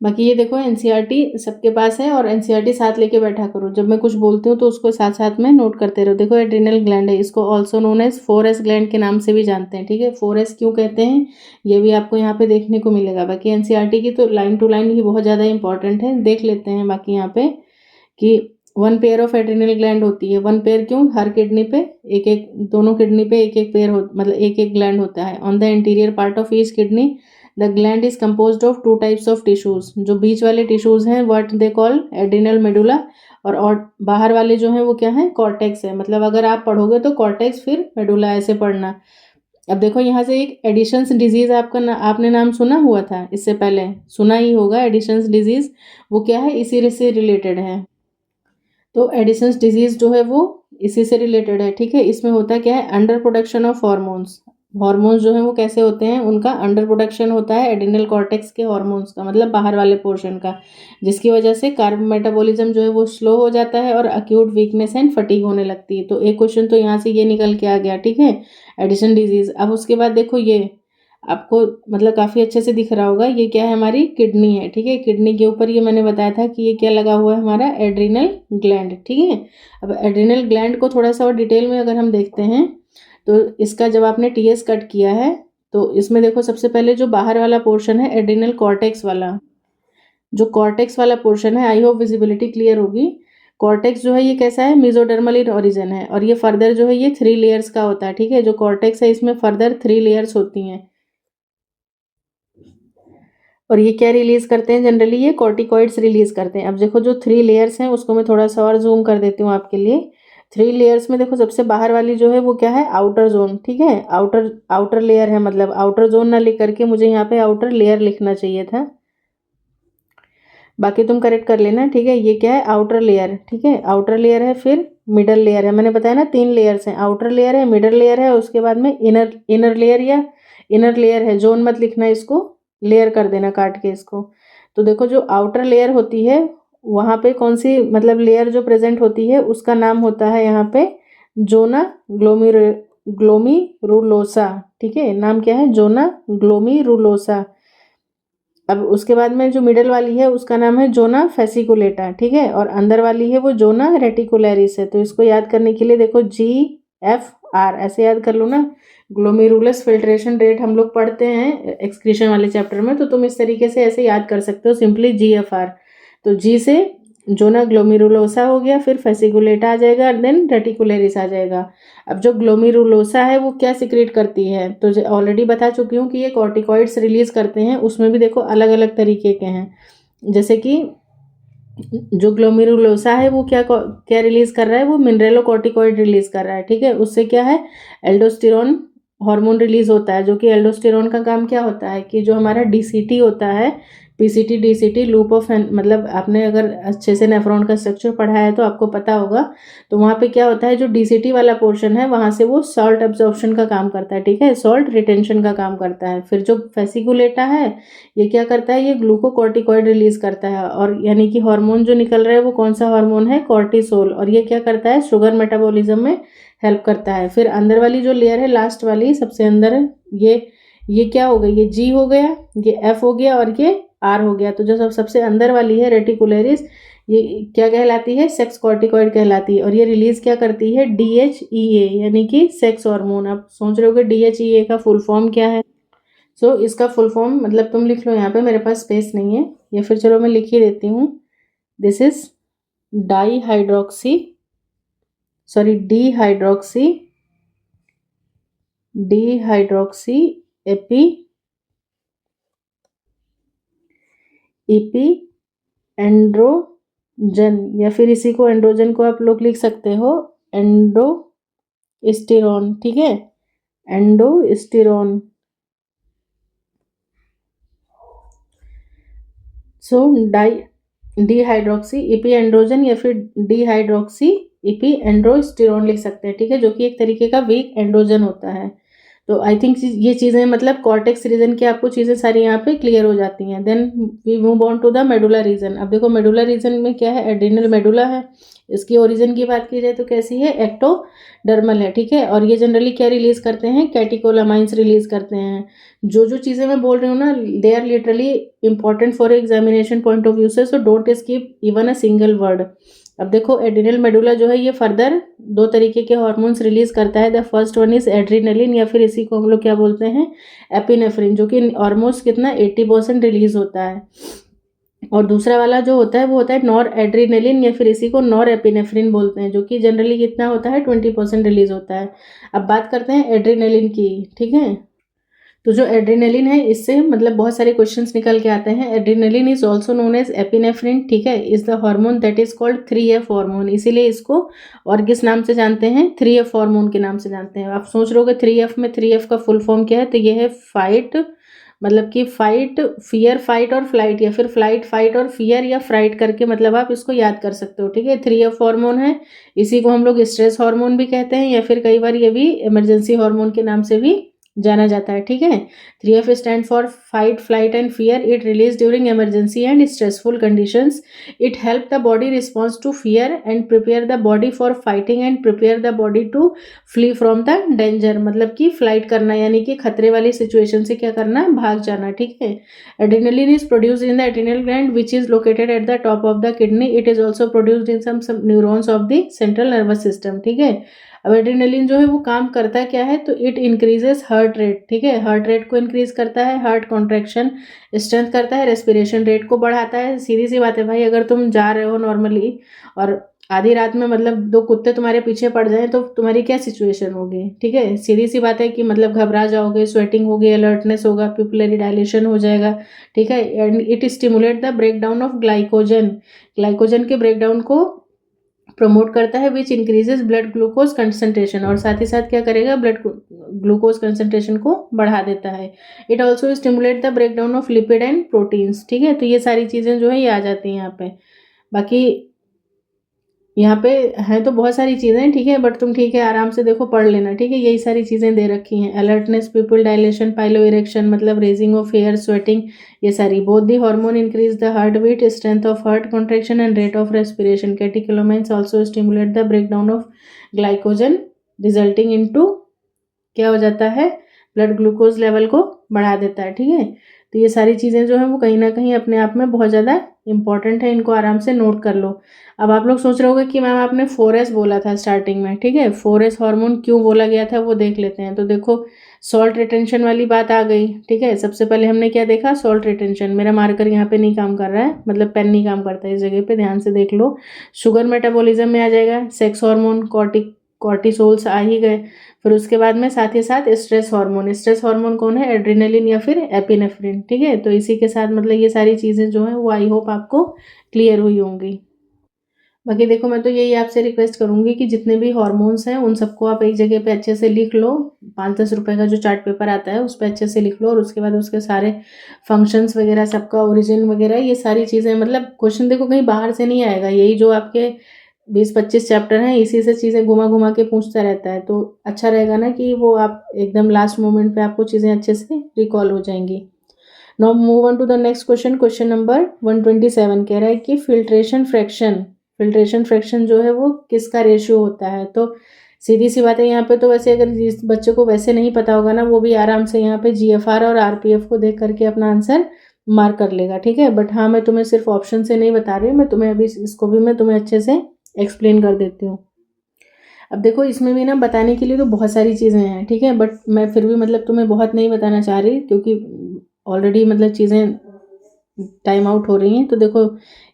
बाकी ये देखो एनसीईआरटी सबके पास है और एनसीईआरटी साथ लेके बैठा करो, जब मैं कुछ बोलती हूँ तो उसको साथ साथ में नोट करते रहो। देखो एड्रिनल ग्लैंड है, इसको also known as 4S gland के नाम से भी जानते हैं, ठीक है। 4S क्यों कहते हैं ये भी आपको यहाँ पे देखने को मिलेगा। बाकी एनसीईआरटी की तो लाइन टू लाइन ही बहुत ज़्यादा इंपॉर्टेंट है, देख लेते हैं। बाकी यहाँ पे कि 1 पेयर ऑफ एड्रिनल ग्लैंड होती है। 1 पेयर क्यों, हर किडनी पे एक एक, दोनों किडनी पे एक एक पेयर हो, मतलब एक एक ग्लैंड होता है। On the interior part of each kidney the gland is composed of 2 types of tissues. जो बीच वाले टिश्यूज हैं what they call adrenal medulla, और बाहर वाले जो हैं वो क्या है, कॉर्टेक्स है। मतलब अगर आप पढ़ोगे तो कॉर्टेक्स फिर मेडुला ऐसे पढ़ना। अब देखो यहाँ से एक एडिशंस डिजीज आपका आपने नाम सुना हुआ था इससे पहले, सुना ही होगा एडिशंस डिजीज, वो क्या है, इसी से रिलेटेड है। तो एडिसन्स डिजीज जो है वो इसी से रिलेटेड है, ठीक है। इसमें होता क्या है, under production of hormones. Hormones जो है वो कैसे होते हैं, उनका अंडर प्रोडक्शन होता है एड्रिनल कॉर्टेक्स के हॉर्मोन्स का, मतलब बाहर वाले पोर्शन का, जिसकी वजह से कार्ब मेटाबॉलिज्म जो है वो स्लो हो जाता है और अक्यूट वीकनेस एंड फटीग होने लगती है। तो एक क्वेश्चन तो यहाँ से ये निकल के आ गया, ठीक है, एडिशन डिजीज। अब उसके बाद देखो ये आपको मतलब काफ़ी अच्छे से दिख रहा होगा, ये क्या है, हमारी किडनी है, ठीक है। किडनी के ऊपर ये मैंने बताया था कि ये क्या लगा हुआ है, हमारा एड्रिनल ग्लैंड, ठीक है। अब एड्रिनल ग्लैंड को थोड़ा सा और डिटेल में अगर हम देखते हैं तो इसका जब आपने टीएस कट किया है तो इसमें देखो सबसे पहले जो बाहर वाला पोर्शन है एड्रिनल कॉर्टेक्स वाला, जो कॉर्टेक्स वाला पोर्शन है, आई होप विजिबिलिटी क्लियर होगी। कॉर्टेक्स जो है ये कैसा है, मेसोडर्मल इन ओरिजिन है और ये फर्दर जो है ये 3 लेयर्स का होता है, ठीक है। जो कॉर्टेक्स है इसमें फर्दर 3 लेयर्स होती हैं और ये क्या रिलीज करते हैं, जनरली ये कॉर्टिकॉइड्स रिलीज करते हैं। अब देखो जो 3 लेयर्स हैं उसको मैं थोड़ा सा और जूम कर देती हूँ आपके लिए। 3 लेयर्स में देखो सबसे बाहर वाली जो है वो क्या है, आउटर जोन, ठीक है। आउटर आउटर लेयर है, मतलब आउटर जोन ना लिख करके मुझे यहाँ पे आउटर लेयर लिखना चाहिए था, बाकी तुम करेक्ट कर लेना, ठीक है। ये क्या है, आउटर लेयर, ठीक है, आउटर लेयर है। फिर मिडल लेयर है, मैंने बताया ना 3 लेयर्स हैं, आउटर लेयर है, मिडल लेयर है, उसके बाद में इनर लेयर या इनर लेयर है। जोन मत लिखना, इसको लेयर कर देना काट के इसको। तो देखो जो आउटर लेयर होती है वहाँ पे कौन सी मतलब लेयर जो प्रेजेंट होती है उसका नाम होता है यहाँ पे जोना ग्लोमीरुलोसा, ठीक है। नाम क्या है, जोना ग्लोमीरुलोसा। अब उसके बाद में जो मिडल वाली है उसका नाम है जोना फेसिकुलेटा, ठीक है, और अंदर वाली है वो जोना रेटिकुलरिस है। तो इसको याद करने के लिए देखो GFR ऐसे याद कर लो ना। ग्लोमेरुलस फिल्ट्रेशन रेट हम लोग पढ़ते हैं एक्सक्रीशन वाले चैप्टर में, तो तुम इस तरीके से ऐसे याद कर सकते हो सिंपली GFR। तो जी से जोना ग्लोमेरुलोसा हो गया, फिर फेसिकुलेटा आ जाएगा, देन रेटिकुलरिस आ जाएगा। अब जो ग्लोमेरुलोसा है वो क्या सिक्रेट करती है, तो ऑलरेडी बता चुकी हूँ कि ये कॉर्टिकॉइड्स रिलीज करते हैं। उसमें भी देखो अलग अलग तरीके के हैं, जैसे कि जो ग्लोमेरुलोसा है वो क्या क्या रिलीज कर रहा है, वो मिनरेलोकॉर्टिकॉइड रिलीज कर रहा है, ठीक है। उससे क्या है, एल्डोस्टेरोन हार्मोन रिलीज होता है, जो कि एल्डोस्टेरोन का काम क्या होता है कि जो हमारा DCT होता है, PCT DCT लूप ऑफ, मतलब आपने अगर अच्छे से नेफ्रॉन का स्ट्रक्चर पढ़ा है तो आपको पता होगा। तो वहाँ पे क्या होता है, जो DCT वाला पोर्शन है वहाँ से वो सॉल्ट एब्जॉर्प्शन का काम करता है, ठीक है, सॉल्ट रिटेंशन का काम करता है। फिर जो फेसिकुलेटा है ये क्या करता है, ये ग्लूकोकॉर्टिकॉइड रिलीज करता है, और यानी कि हार्मोन जो निकल रहा है वो कौन सा हार्मोन है, कॉर्टिसोल, और ये क्या करता है, शुगर मेटाबॉलिज्म में हेल्प करता है। फिर अंदर वाली जो लेयर है लास्ट वाली सबसे अंदर है, ये क्या हो गई, ये G हो गया, ये F हो गया और ये R हो गया। तो जो सबसे अंदर वाली है रेटिकुलरिस, ये क्या कहलाती है, सेक्स कॉर्टिकॉइड कहलाती है। और ये रिलीज क्या करती है, DHEA यानी कि सेक्स हार्मोन। आप सोच रहे हो कि DHEA का फुल फॉर्म क्या है। सो इसका फुल फॉर्म मतलब तुम लिख लो यहाँ पे, मेरे पास स्पेस नहीं है, या फिर चलो मैं लिख ही देती हूँ। This is dihydroxy dihydroxy epi androgen, या फिर इसी को एंड्रोजन को आप लोग लिख सकते हो एंडोस्टेरॉन। ठीक है, एंडोस्टेरॉन। सो डिहाइड्रोक्सी इपी एंड्रोजन या फिर डिहाइड्रोक्सी इपी एंड्रोस्टेरॉन लिख सकते हैं। ठीक है, जो कि एक तरीके का वीक एंड्रोजन होता है। तो आई थिंक ये चीज़ें मतलब कॉर्टेक्स रीजन की आपको चीज़ें सारी यहाँ पे क्लियर हो जाती हैं। Then we move on to the medulla region. अब देखो मेडुला रीजन में क्या है, एड्रिनल मेडुला है। इसकी ओरिजिन की बात की जाए तो कैसी है, एक्टोडर्मल है। ठीक है, और ये जनरली क्या रिलीज करते हैं, कैटिकोलामाइंस रिलीज करते हैं। जो चीज़ें मैं बोल रही हूँ ना, they are literally important for examination point of view से, so don't skip even a single word. अब देखो एड्रिनल मेडुला जो है ये फर्दर दो तरीके के हार्मोन्स रिलीज करता है। The first one is adrenaline, या फिर इसी को हम लोग क्या बोलते हैं, एपिनेफ्रिन, जो कि ऑलमोस्ट कितना 80% रिलीज होता है। और दूसरा वाला जो होता है वो होता है नॉर एड्रिनलिन, या फिर इसी को नॉर एपिनेफ्रिन बोलते हैं, जो कि जनरली कितना होता है 20% रिलीज होता है। अब बात करते हैं एड्रिनलिन की। ठीक है, तो जो एड्रेनलिन है इससे मतलब बहुत सारे क्वेश्चंस निकल के आते हैं। Adrenaline is also known as epinephrine. ठीक है, is the hormone that is called 3F hormone, इसीलिए इसको और किस नाम से जानते हैं, 3F हार्मोन के नाम से जानते हैं। आप सोच रहे हो कि 3F में 3F का फुल फॉर्म क्या है, तो ये है फाइट, मतलब कि फाइट, फियर, फाइट और फ्लाइट, या फिर फ्लाइट, फाइट और फियर, या फ्राइट करके मतलब आप इसको याद कर सकते हो। ठीक है, 3F हार्मोन है, इसी को हम लोग स्ट्रेस हार्मोन भी कहते हैं, या फिर कई बार ये भी इमरजेंसी हार्मोन के नाम से भी जाना जाता है। ठीक है, 3F stand for fight, flight and fear. It release during emergency and stressful conditions. It help the body response to fear and prepare the body for fighting and prepare the body to flee from the danger, मतलब कि flight करना यानी कि खतरे वाली situation से क्या करना, भाग जाना। ठीक है, adrenaline is produced in the adrenal gland which is located at the top of the kidney. It is also produced in some neurons of the central nervous system. ठीक है, अब एड्रेनलिन जो है वो काम करता है क्या है, तो इट इंक्रीजेस हार्ट रेट। ठीक है, हार्ट रेट को इंक्रीज करता है, हार्ट कॉन्ट्रैक्शन स्ट्रेंथ करता है, रेस्पिरेशन रेट को बढ़ाता है। सीधी सी बात है भाई, अगर तुम जा रहे हो नॉर्मली और आधी रात में मतलब दो कुत्ते तुम्हारे पीछे पड़ जाएं तो तुम्हारी क्या सिचुएशन होगी। ठीक है, सीधी सी बात है कि मतलब घबरा जाओगे, स्वेटिंग होगी, अलर्टनेस होगा, पिपुलरी डायलेशन हो जाएगा। ठीक है, and it stimulate the breakdown of glycogen, glycogen के ब्रेकडाउन को प्रमोट करता है, विच इंक्रीजेज ब्लड ग्लूकोज कंसंट्रेशन, और साथ ही साथ क्या करेगा, ब्लड ग्लूकोज कंसंट्रेशन को बढ़ा देता है। It also stimulate the breakdown of lipid and proteins. ठीक है, तो ये सारी चीज़ें जो है ये आ जाती हैं यहाँ पे। बाकी यहाँ पे हैं तो बहुत सारी चीज़ें। ठीक है, बट तुम ठीक है आराम से देखो, पढ़ लेना। ठीक है, यही सारी चीज़ें दे रखी हैं, alertness, pupil dilation, piloerection मतलब रेजिंग ऑफ हेयर, स्वेटिंग, ये सारी। Both the hormone increase the heart beat, strength of heart contraction and rate of respiration. Catecholamines also stimulate the breakdown of glycogen resulting into क्या हो जाता है, blood glucose level को बढ़ा देता है। ठीक है, तो ये सारी चीज़ें जो हैं वो कहीं ना कहीं अपने आप में बहुत ज़्यादा इंपॉर्टेंट है, इनको आराम से नोट कर लो। अब आप लोग सोच रहे होगे कि मैम आपने 4S बोला था स्टार्टिंग में। ठीक है, 4S हार्मोन क्यों बोला गया था वो देख लेते हैं। तो देखो सॉल्ट रिटेंशन वाली बात आ गई। ठीक है, सबसे पहले हमने क्या देखा, सॉल्ट रिटेंशन। मेरा मार्कर यहाँ पे नहीं काम कर रहा है, मतलब पेन नहीं काम करता है इस जगह पे, ध्यान से देख लो। शुगर मेटाबॉलिज्म में आ जाएगा, सेक्स हार्मोन, कॉर्टिसोल्स आ ही गए। फिर उसके बाद में साथ ही साथ स्ट्रेस हार्मोन। स्ट्रेस हार्मोन कौन है, एड्रेनलिन या फिर एपिनेफ्रिन। ठीक है, तो इसी के साथ मतलब ये सारी चीज़ें जो हैं वो आई होप आपको क्लियर हुई होंगी। बाकी देखो मैं तो यही आपसे रिक्वेस्ट करूंगी कि जितने भी हार्मोन्स हैं उन सबको आप एक जगह पे अच्छे से लिख लो। 5-10 रुपए का जो चार्ट पेपर आता है उस पर अच्छे से लिख लो, और उसके बाद उसके सारे फंक्शंस वगैरह, सबका ओरिजिन वगैरह, ये सारी चीज़ें मतलब क्वेश्चन देखो कहीं बाहर से नहीं आएगा, यही जो आपके 20-25 चैप्टर हैं इसी से चीज़ें घुमा घुमा के पूछता रहता है। तो अच्छा रहेगा ना कि वो आप एकदम लास्ट मोमेंट पे आपको चीज़ें अच्छे से रिकॉल हो जाएंगी। Now move on to the next question. Question number 127 कह रहा है कि फिल्ट्रेशन फ्रैक्शन जो है वो किसका रेशियो होता है। तो सीधी सी बात है, यहाँ पे तो वैसे अगर जिस बच्चे को वैसे नहीं पता होगा ना, वो भी आराम से यहाँ पे GFR और RPF को देख करके अपना आंसर मार्क कर लेगा, ठीक है। बट हाँ, मैं तुम्हें सिर्फ ऑप्शन से नहीं बता रही हूँ, मैं तुम्हें अभी इसको भी मैं तुम्हें अच्छे से एक्सप्लेन कर देती हूँ। अब देखो, इसमें भी ना बताने के लिए तो बहुत सारी चीज़ें हैं, ठीक है, बट मैं फिर भी मतलब तुम्हें बहुत नहीं बताना चाह रही, क्योंकि ऑलरेडी मतलब चीज़ें टाइम आउट हो रही हैं। तो देखो,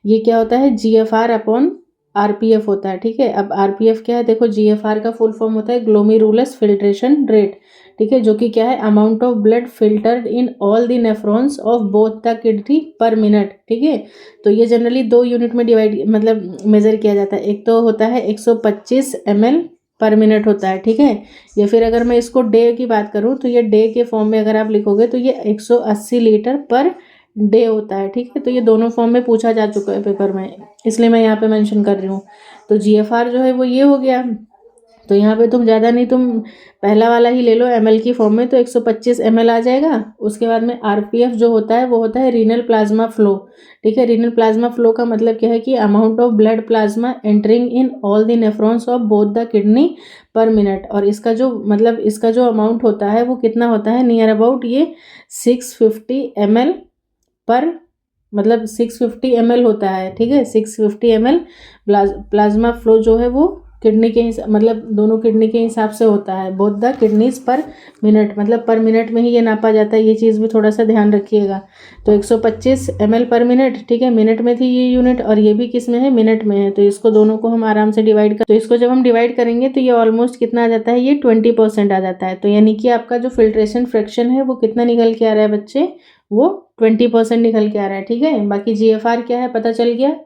ये क्या होता है, GFR अपॉन RPF होता है, ठीक है। अब RPF क्या है, देखो GFR का फुल फॉर्म होता है ग्लोमेरुलस फिल्ट्रेशन रेट, ठीक है, जो कि क्या है, amount of blood filtered in all the nephrons of both the kidney पर मिनट, ठीक है। तो ये जनरली 2 यूनिट में डिवाइड मतलब मेजर किया जाता है। एक तो होता है 125 ml पर मिनट होता है, ठीक है। या फिर अगर मैं इसको डे की बात करूँ तो ये डे के फॉर्म में अगर आप लिखोगे तो ये 180 लीटर पर डे होता है, ठीक है। तो ये दोनों फॉर्म में पूछा जा चुका है पेपर में, इसलिए मैं यहाँ पे मेंशन कर रही हूँ। तो GFR जो है वो ये हो गया। तो यहाँ पे तुम ज़्यादा नहीं, तुम पहला वाला ही ले लो ml की फॉर्म में, तो 125 ml आ जाएगा। उसके बाद में RPF जो होता है वो होता है रीनल प्लाज्मा फ्लो, ठीक है। रीनल प्लाज्मा फ्लो का मतलब क्या है कि amount of blood plasma entering in all the nephrons of both the kidney पर मिनट। और इसका जो मतलब इसका जो अमाउंट होता है वो कितना होता है, नियर अबाउट ये 650 ml पर मतलब 650 ml होता है, ठीक है। 650 ml प्लाज्मा फ्लो जो है वो किडनी के मतलब दोनों किडनी के हिसाब से होता है, बोथ द किडनीज पर मिनट, मतलब पर मिनट में ही ये नापा जाता है। ये चीज़ भी थोड़ा सा ध्यान रखिएगा। तो 125 ml पर मिनट, ठीक है, मिनट में थी ये यूनिट, और ये भी किस में है, मिनट में है। तो इसको दोनों को हम आराम से डिवाइड कर, तो इसको जब हम डिवाइड करेंगे तो ये ऑलमोस्ट कितना आ जाता है, ये 20% आ जाता है। तो यानी कि आपका जो फिल्ट्रेशन फ्रैक्शन है वो कितना निकल के आ रहा है बच्चे, वो 20% निकल के आ रहा है, ठीक है। बाकी GFR क्या है पता चल गया,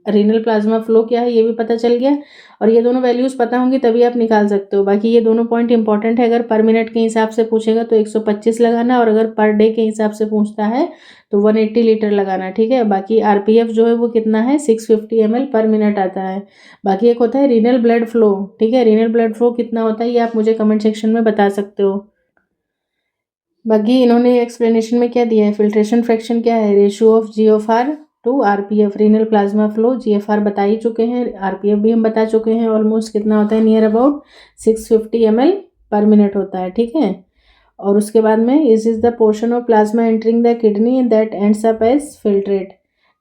रीनल प्लाज्मा फ्लो क्या है ये भी पता चल गया, और ये दोनों वैल्यूज़ पता होंगी तभी आप निकाल सकते हो। बाकी ये दोनों पॉइंट इंपॉर्टेंट है। अगर पर मिनट के हिसाब से पूछेगा तो 125 लगाना, और अगर पर डे के हिसाब से पूछता है तो 180 लीटर लगाना, ठीक है। बाकी RPF जो है वो कितना है, 650 ml पर मिनट आता है। बाकी एक होता है रीनल ब्लड फ्लो, ठीक है। रीनल ब्लड फ्लो कितना होता है ये आप मुझे कमेंट सेक्शन में बता सकते हो। बाकी इन्होंने एक्सप्लेनेशन में क्या दिया है, फिल्ट्रेशन फ्रैक्शन क्या है, ratio of GFR to RPF, renal plasma flow. GFR बता ही चुके हैं, RPF भी हम बता चुके हैं ऑलमोस्ट कितना होता है, near about 650 ml per minute होता है, ठीक है। और उसके बाद में is the portion of plasma entering the kidney that ends up as filtrate.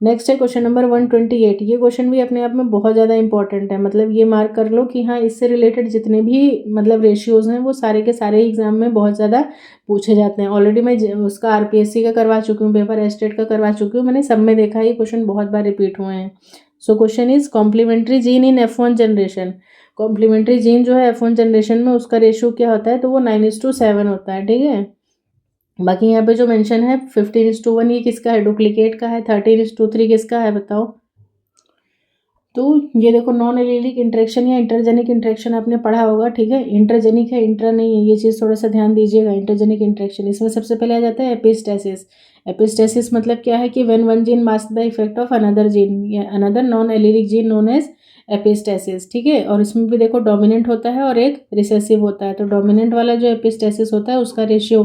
Next है क्वेश्चन नंबर 128। ये क्वेश्चन भी अपने आप में बहुत ज़्यादा इंपॉर्टेंट है, मतलब ये मार्क कर लो कि हाँ, इससे रिलेटेड जितने भी मतलब रेशियोज़ हैं वो सारे के सारे एग्जाम में बहुत ज़्यादा पूछे जाते हैं। ऑलरेडी मैं उसका RPSC का करवा चुकी हूँ, पेपर एस्टेट का करवा चुकी हूँ, मैंने सब में देखा है ये क्वेश्चन बहुत बार रिपीट हुए हैं। So question is complementary gene in F1 generation. Complementary gene जो है F1 जनरेशन में उसका रेशियो क्या होता है, तो वो 9:7 होता है, ठीक है। बाकी यहाँ पे जो मेंशन है 15:1 ये किसका है, डुप्लीकेट का है। 13:3 किसका है बताओ। तो ये देखो, नॉन एलिलिक इंटरेक्शन या इंटरजेनिक इंटरेक्शन आपने पढ़ा होगा, ठीक है। इंटरजेनिक है, इंटर नहीं है, ये चीज़ थोड़ा सा ध्यान दीजिएगा। इंटरजेनिक इंटरेक्शन, इसमें सबसे पहले आ जाता है एपिस्टेसिस। एपिस्टेसिस मतलब क्या है कि when one gene mask the effect of another gene या another non allelic gene known as epistasis, ठीक है। और इसमें भी देखो डोमिनेंट होता है और एक रिसेसिव होता है। तो डोमिनेंट वाला जो एपिस्टेसिस होता है उसका रेशियो,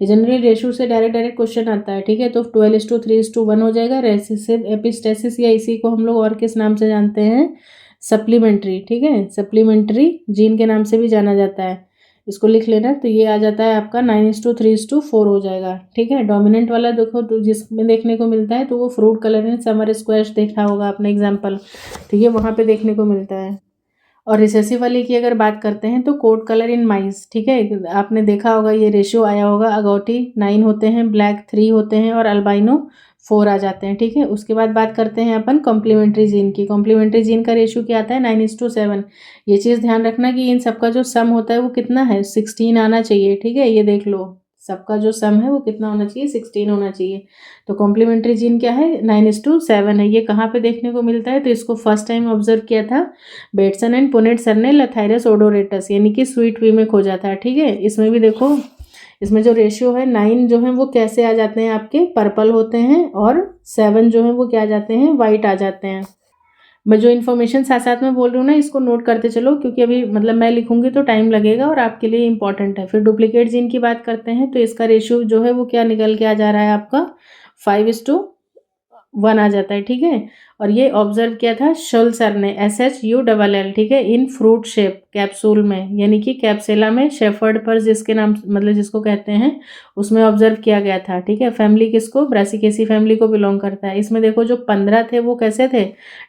जनरली रेशियो से डायरेक्ट क्वेश्चन आता है, ठीक है। तो 12:3:1 हो जाएगा। रेसेसिव एपिस्टेसिस, या इसी को हम लोग और किस नाम से जानते हैं, सप्लीमेंट्री, ठीक है। सप्लीमेंट्री जीन के नाम से भी जाना जाता है, इसको लिख लेना। तो ये आ जाता है आपका 9:3:4 हो जाएगा, ठीक है। डोमिनेंट वाला देखो तो जिसमें देखने को मिलता है तो वो fruit colour in summer squash देखा होगा आपने एग्जाम्पल, ठीक है, वहाँ पे देखने को मिलता है। और रिसेसिव वाले की अगर बात करते हैं तो कोट कलर इन माइस, ठीक है, आपने देखा होगा ये रेशियो आया होगा। अगौटी 9 होते हैं, ब्लैक 3 होते हैं और अल्बाइनो 4 आ जाते हैं, ठीक है। उसके बाद बात करते हैं अपन कॉम्प्लीमेंट्री जीन की। कॉम्प्लीमेंट्री जीन का रेशियो क्या आता है, 9:7। ये चीज़ ध्यान रखना कि इन सबका जो सम होता है वो कितना है, 16 आना चाहिए, ठीक है। ये देख लो, सबका जो सम है वो कितना होना चाहिए, 16 होना चाहिए। तो कॉम्प्लीमेंट्री जीन क्या है, 9:7 है। ये कहाँ पे देखने को मिलता है, तो इसको फर्स्ट टाइम ऑब्जर्व किया था बेटसन एंड पुनेट सर ने लथाइरस ओडोरेटस यानी कि स्वीट वी में खोजा था, ठीक है। इसमें भी देखो, इसमें जो रेशियो है 9 जो है वो कैसे आ जाते हैं, आपके पर्पल होते हैं, और 7 जो है वो क्या आ जाते हैं, वाइट आ जाते हैं। मैं जो इन्फॉर्मेशन साथ साथ में बोल रही हूँ ना, इसको नोट करते चलो, क्योंकि अभी मतलब मैं लिखूंगी तो टाइम लगेगा और आपके लिए इंपॉर्टेंट है। फिर डुप्लीकेट जीन की बात करते हैं, तो इसका रेशियो जो है वो क्या निकल के आ जा रहा है आपका, 5:, 1 आ जाता है, ठीक है। और ये ऑब्जर्व किया था शोल सर ने, SHULL, ठीक है, इन फ्रूट शेप कैप्सूल में, यानी कि कैप्सेला में, शेफर्ड पर जिसके नाम मतलब जिसको कहते हैं, उसमें ऑब्जर्व किया गया था, ठीक है। फैमिली किसको, ब्रासिकेसी फैमिली को बिलोंग करता है। इसमें देखो जो 15 थे वो कैसे थे,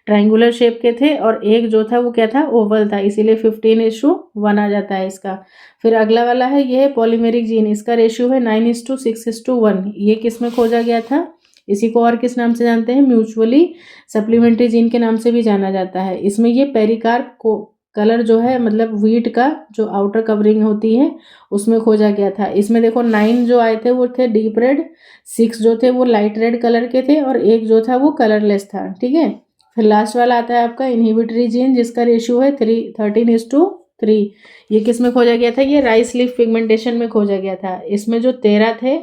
ट्राइंगुलर शेप के थे, और एक जो था वो क्या था, ओवल था, इसीलिए 15:1 आ जाता है इसका। फिर अगला वाला है, ये है पॉलीमेरिक जीन, इसका रेशियो है 9:6:1। ये किस में खोजा गया था, इसी को और किस नाम से जानते हैं, म्यूचुअली सप्लीमेंट्री जीन के नाम से भी जाना जाता है। इसमें ये पेरिकार्प को कलर जो है, मतलब व्हीट का जो आउटर कवरिंग होती है उसमें खोजा गया था। इसमें देखो 9 जो आए थे वो थे डीप रेड, 6 जो थे वो लाइट रेड कलर के थे, और एक जो था वो कलरलेस था, ठीक है। फिर लास्ट वाला आता है आपका इनहिबिटरी जीन, जिसका रेशियो है 13:3। ये किस में खोजा गया था, ये राइस लीफ पिगमेंटेशन में खोजा गया था। इसमें जो 13 थे,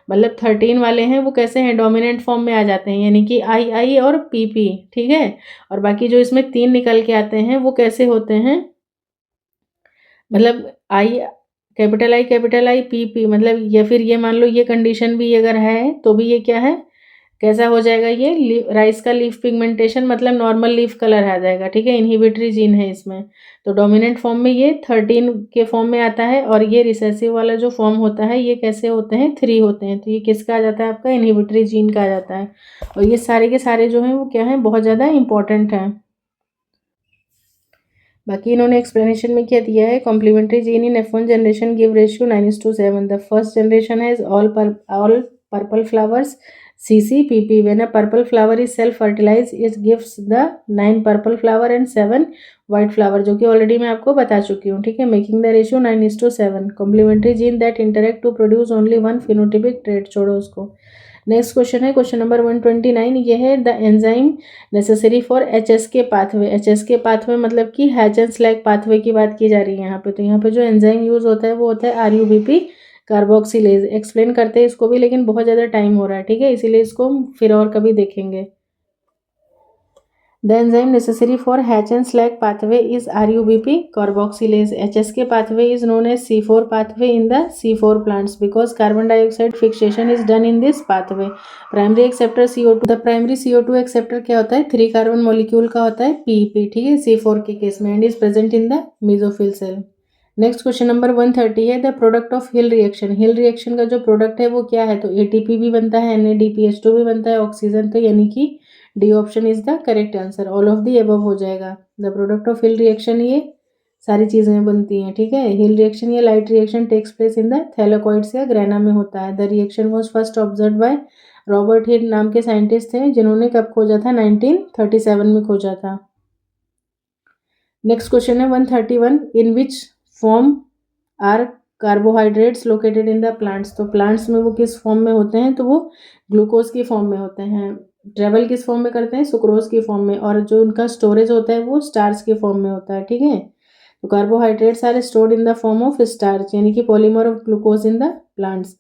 मतलब 13 वाले हैं, वो कैसे हैं, डोमिनेंट फॉर्म में आ जाते हैं, यानी कि आई और पी, ठीक है। और बाकी जो इसमें 3 निकल के आते हैं वो कैसे होते हैं, मतलब कैपिटल आई पी, मतलब, या फिर ये मान लो ये कंडीशन भी अगर है तो भी ये क्या है, कैसा हो जाएगा, ये राइस का लीफ पिगमेंटेशन, मतलब नॉर्मल लीफ कलर आ जाएगा, ठीक है। इनहिबिटरी जीन है इसमें, तो डोमिनेंट फॉर्म में ये 13 के फॉर्म में आता है, और ये रिसेसिव वाला जो फॉर्म होता है ये कैसे होते हैं, 3 होते हैं। तो ये किसका आ जाता है, आपका इनहिबिटरी जीन का आ जाता है। और ये सारे के सारे जो हैं वो क्या है, बहुत ज़्यादा इंपॉर्टेंट हैं। बाकी इन्होंने एक्सप्लेनेशन में क्या दिया है, complementary gene in F1 generation give ratio 9:7। The first generation has all purple flowers, CCPP. When a purple flower is self fertilized, it gives the 9 purple flower and 7 white flower, जो कि already मैं आपको बता चुकी हूँ, ठीक है। Making the ratio 9:7। Complementary gene that interact to produce only 1 phenotypic trait, छोड़ो उसको। नेक्स्ट क्वेश्चन है क्वेश्चन नंबर 129। ये है the enzyme necessary for HSK pathway. HSK pathway मतलब कि हैचन स्लैग पाथवे की बात की जा रही है यहाँ पे। तो यहाँ पे जो एंजाइम यूज होता है वो होता है RUBP कार्बोक्सिलेज। एक्सप्लेन करते हैं इसको भी, लेकिन बहुत ज़्यादा टाइम हो रहा है, ठीक है, इसीलिए इसको हम फिर और कभी देखेंगे। The enzyme necessary for Hatch-and-Slack pathway is RUBP carboxylase. HSK pathway is known as C4 pathway in the C4 plants because carbon dioxide fixation is done in this pathway. Primary acceptor CO2, the primary CO2 acceptor क्या होता है, 3 carbon molecule का होता है PEP, ठीक है, C4 के case में, and is present in the mesophyll cell. Next question number 130 है the product of Hill reaction. Hill reaction का जो प्रोडक्ट है वो क्या है, तो ATP भी बनता है, NADPH2 भी बनता है, ऑक्सीजन, तो यानी कि D option is the correct answer, all of the above हो जाएगा। The product of Hill reaction ये सारी चीज़ें बनती हैं, ठीक है। हिल रिएक्शन या light reaction takes place in the thylakoids या ग्रेना में होता है। The reaction was first observe by Robert Hill नाम के साइंटिस्ट थे, जिन्होंने कब खोजा था, 1937 में खोजा था। नेक्स्ट क्वेश्चन है 131। In which form are carbohydrates located in the plants. तो प्लांट्स में वो किस फॉर्म में होते हैं, तो वो ग्लूकोज की फॉर्म में होते हैं। ट्रेवल किस फॉर्म में करते हैं, सुक्रोज की फॉर्म में, और जो उनका स्टोरेज होता है वो स्टार्च के फॉर्म में होता है, ठीक है। तो carbohydrates are stored in the form of starch, यानी कि polymer of glucose in the plants.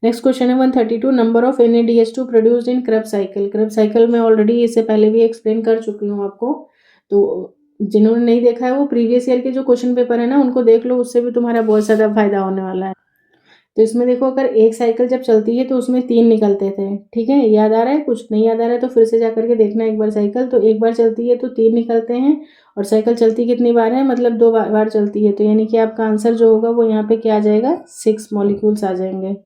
Next question है 132। Number of NADH2 produced in Krebs cycle. Krebs cycle में ऑलरेडी इससे पहले भी एक्सप्लेन कर चुकी हूँ आपको, तो जिन्होंने नहीं देखा है वो प्रीवियस ईयर के जो क्वेश्चन पेपर है ना उनको देख लो, उससे भी तुम्हारा बहुत ज़्यादा फायदा होने वाला है। तो इसमें देखो, अगर एक साइकिल जब चलती है तो उसमें 3 निकलते थे, ठीक है। याद आ रहा है, कुछ नहीं याद आ रहा है तो फिर से जा करके देखना एक बार साइकिल। तो एक बार चलती है तो 3 निकलते हैं, और साइकिल चलती कितनी बार है, मतलब 2 बार चलती है, तो यानी कि आपका आंसर जो होगा वो यहाँ पे क्या आ जाएगा, 6 मॉलिक्यूल्स आ जाएंगे।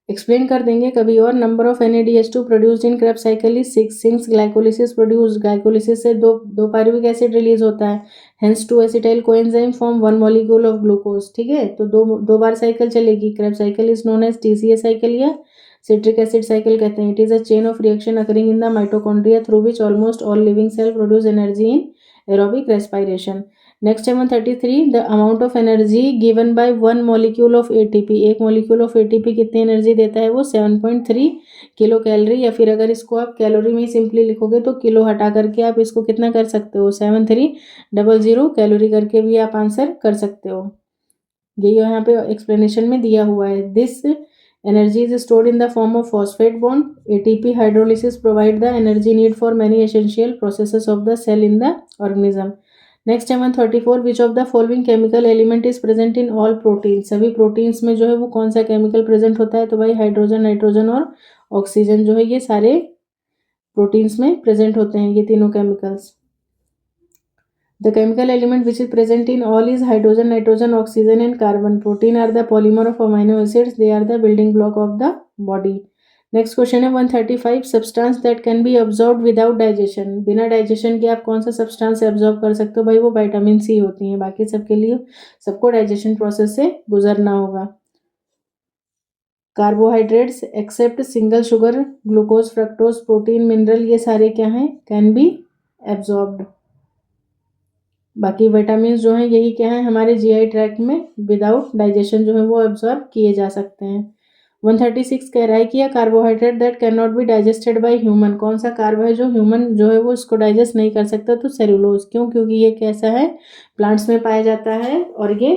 एक्सप्लेन कर देंगे कभी और। Number of NADH2 produced in Krebs cycle is 6 since glycolysis produce. Glycolysis से दो पायरुविक एसिड रिलीज होता है, hence 2 acetyl coenzyme form 1 molecule of glucose, ठीक है। तो दो बार साइकिल चलेगी। Krebs cycle is known as TCA cycle या सिट्रिक एसिड साइकिल कहते हैं। It is a chain of reaction occurring in the mitochondria through which almost all living cell produce energy in aerobic respiration. Next है 133। The amount of energy given by 1 molecule of ATP। एक molecule of ATP कितनी energy देता है, वो 7.3 kilo calorie, या फिर अगर इसको आप कैलोरी में ही सिंपली लिखोगे तो किलो हटा करके आप इसको कितना कर सकते हो, 7300 कैलोरी करके भी आप आंसर कर सकते हो। ये यहाँ पे एक्सप्लेनेशन में दिया हुआ है। This energy is stored in the form of phosphate bond. ATP hydrolysis provide the energy need for many essential processes of the cell in the organism. Next है 134। Which of the following chemical element is present in all protein. सभी proteins में जो है वो कौन सा chemical present होता है, तो भाई हाइड्रोजन, नाइट्रोजन और ऑक्सीजन जो है ये सारे प्रोटीन्स में प्रेजेंट होते हैं ये तीनों chemicals. The chemical element which is present in all is hydrogen, nitrogen, oxygen and carbon. Protein are the polymer of amino acids, they are the building block of the body. Next question है 135, substance that can be absorb without digestion. बिना digestion के आप कौन सा substance absorb कर सकते हो भाई? वो विटामिन सी होती हैं। बाकी सबके लिए सबको डाइजेशन प्रोसेस से गुजरना होगा। Carbohydrates except single sugar, glucose, fructose, protein, mineral, ये सारे क्या हैं? Can be absorbed. बाकी विटामिन जो हैं यही क्या है? हमारे जीआई ट्रैक्ट में विदाउट डाइजेशन जो है वो एब्जॉर्ब किए जा सकते हैं। 136 कह रहा है कि carbohydrate that can not be digested by human. कौन सा कार्ब है जो ह्यूमन जो है वो इसको डाइजेस्ट नहीं कर सकता? तो सेलुलोज। क्यों? क्योंकि ये कैसा है? प्लांट्स में पाया जाता है और ये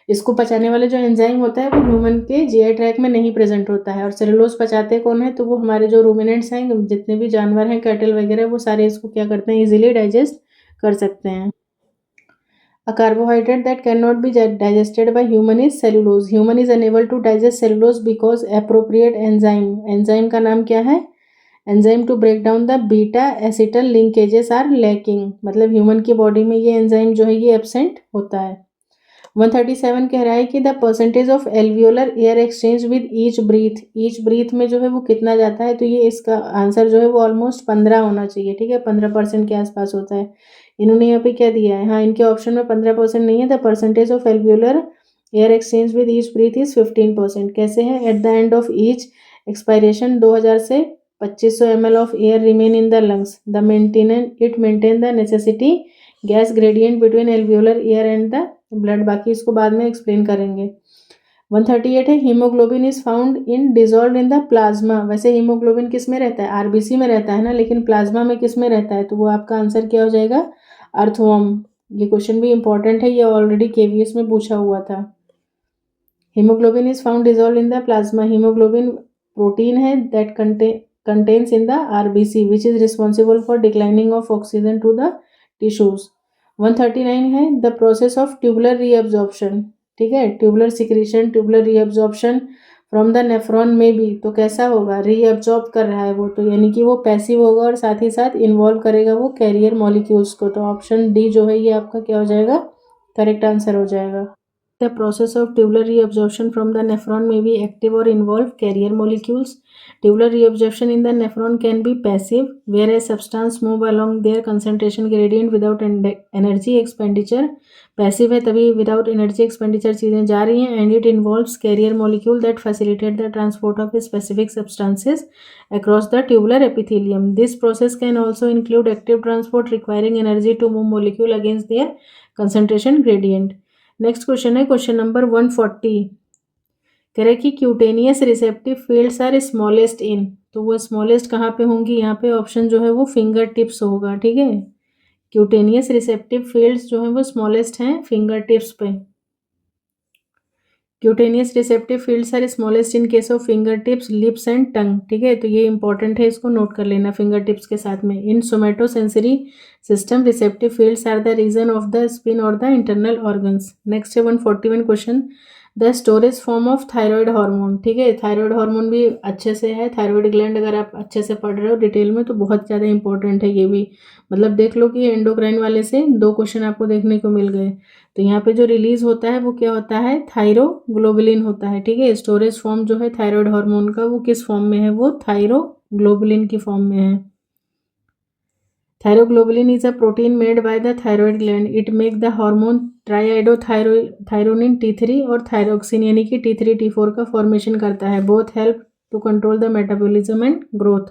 इसको पचाने वाले जो एंजाइम होता है वो ह्यूमन के जीआई ट्रैक्ट में नहीं प्रेजेंट होता है। और सेलुलोज पचाते कौन है? तो वो हमारे जो रूमिनेंट्स हैं, जितने भी जानवर हैं, कैटल वगैरह, वो सारे इसको क्या करते हैं? इजीली डाइजेस्ट कर सकते हैं। A carbohydrate that cannot be digested by human is cellulose. Human is unable to digest cellulose because appropriate enzyme. Enzyme का नाम क्या है? Enzyme to break down the beta acetyl linkages are lacking. मतलब human की body में ये enzyme जो है ये absent होता है। 137 कह रहा है कि the percentage of alveolar air exchange with each breath. Each breath में जो है वो कितना जाता है? तो ये इसका आंसर जो है वो ऑलमोस्ट 15 होना चाहिए। ठीक है, 15% के आसपास होता है। इन्होंने यहाँ पे क्या दिया है? हाँ, इनके ऑप्शन में 15% नहीं है। The percentage of alveolar air exchange with each breath is 15%। कैसे है? At the end of each expiration 2000 से 2500 ml of air remain in the lungs. The maintain the necessity gas gradient between alveolar air and the blood. बाकी इसको बाद में explain करेंगे। 138 है haemoglobin is found in dissolve in the plasma. वैसे haemoglobin किस में रहता है? आरबीसी में रहता है ना, लेकिन प्लाज्मा में किस में रहता है? तो वो आपका आंसर क्या हो जाएगा? अर्थवर्म। ये क्वेश्चन भी इंपॉर्टेंट है, ये ऑलरेडी केवीएस में पूछा हुआ था। Haemoglobin is found dissolve in the plasma. Haemoglobin protein है that contains in the RBC which is responsible for declining of oxygen to the tissues. 139 है the process of tubular reabsorption. ठीक है, tubular secretion, tubular reabsorption from the nephron में भी। तो कैसा होगा? Reabsorb कर रहा है वो, तो यानी कि वो पैसिव होगा और साथ ही साथ इन्वॉल्व करेगा वो कैरियर मॉलिक्यूल्स को। तो ऑप्शन डी जो है ये आपका क्या हो जाएगा? करेक्ट आंसर हो जाएगा। The process of tubular reabsorption from the nephron may be active or involve carrier molecules. Tubular reabsorption in the nephron can be passive, whereas substance move along their concentration gradient without energy expenditure. Passive है तभी without energy expenditure चीज़ें जा रही हैं, and it involves carrier molecule that facilitate the transport of specific substances across the tubular epithelium. This process can also include active transport requiring energy to move molecule against their concentration gradient. Next question है question number 140। कह रहे कि cutaneous receptive fields are smallest in. तो वो smallest कहाँ पे होंगी? यहाँ पे ऑप्शन जो है वो फिंगर टिप्स होगा। ठीक है, क्यूटेनियस रिसेप्टिव फील्ड्स जो है वो स्मॉलेस्ट हैं फिंगर टिप्स पे। Cutaneous receptive fields are smallest in case of finger tips, lips and tongue. ठीक है, तो ये इंपॉर्टेंट है, इसको नोट कर लेना फिंगर टिप्स के साथ में। In somatosensory system receptive fields are the region of the skin और द इंटरनल ऑर्गन्स। नेक्स्ट है 141 question, the storage form of thyroid hormone. ठीक है, थायराइड हार्मोन भी अच्छे से है, थायराइड ग्लैंड अगर आप अच्छे से पढ़ रहे हो डिटेल में तो बहुत ज़्यादा इंपॉर्टेंट है ये भी। मतलब देख लो कि एंडोक्राइन वाले से 2 क्वेश्चन आपको देखने को मिल गए। तो यहाँ पे जो रिलीज होता है वो क्या होता है? थायरोग्लोबुलिन होता है। ठीक है, स्टोरेज फॉर्म जो है थायराइड हार्मोन का वो किस फॉर्म में है? वो थायरोग्लोबुलिन की फॉर्म में है। Thyroglobulin is a protein made by the thyroid gland. It make the hormone triiodothyronine T3 और थायरोक्सिन यानी कि T3 T4 का फॉर्मेशन करता है। Both help to control the metabolism and growth.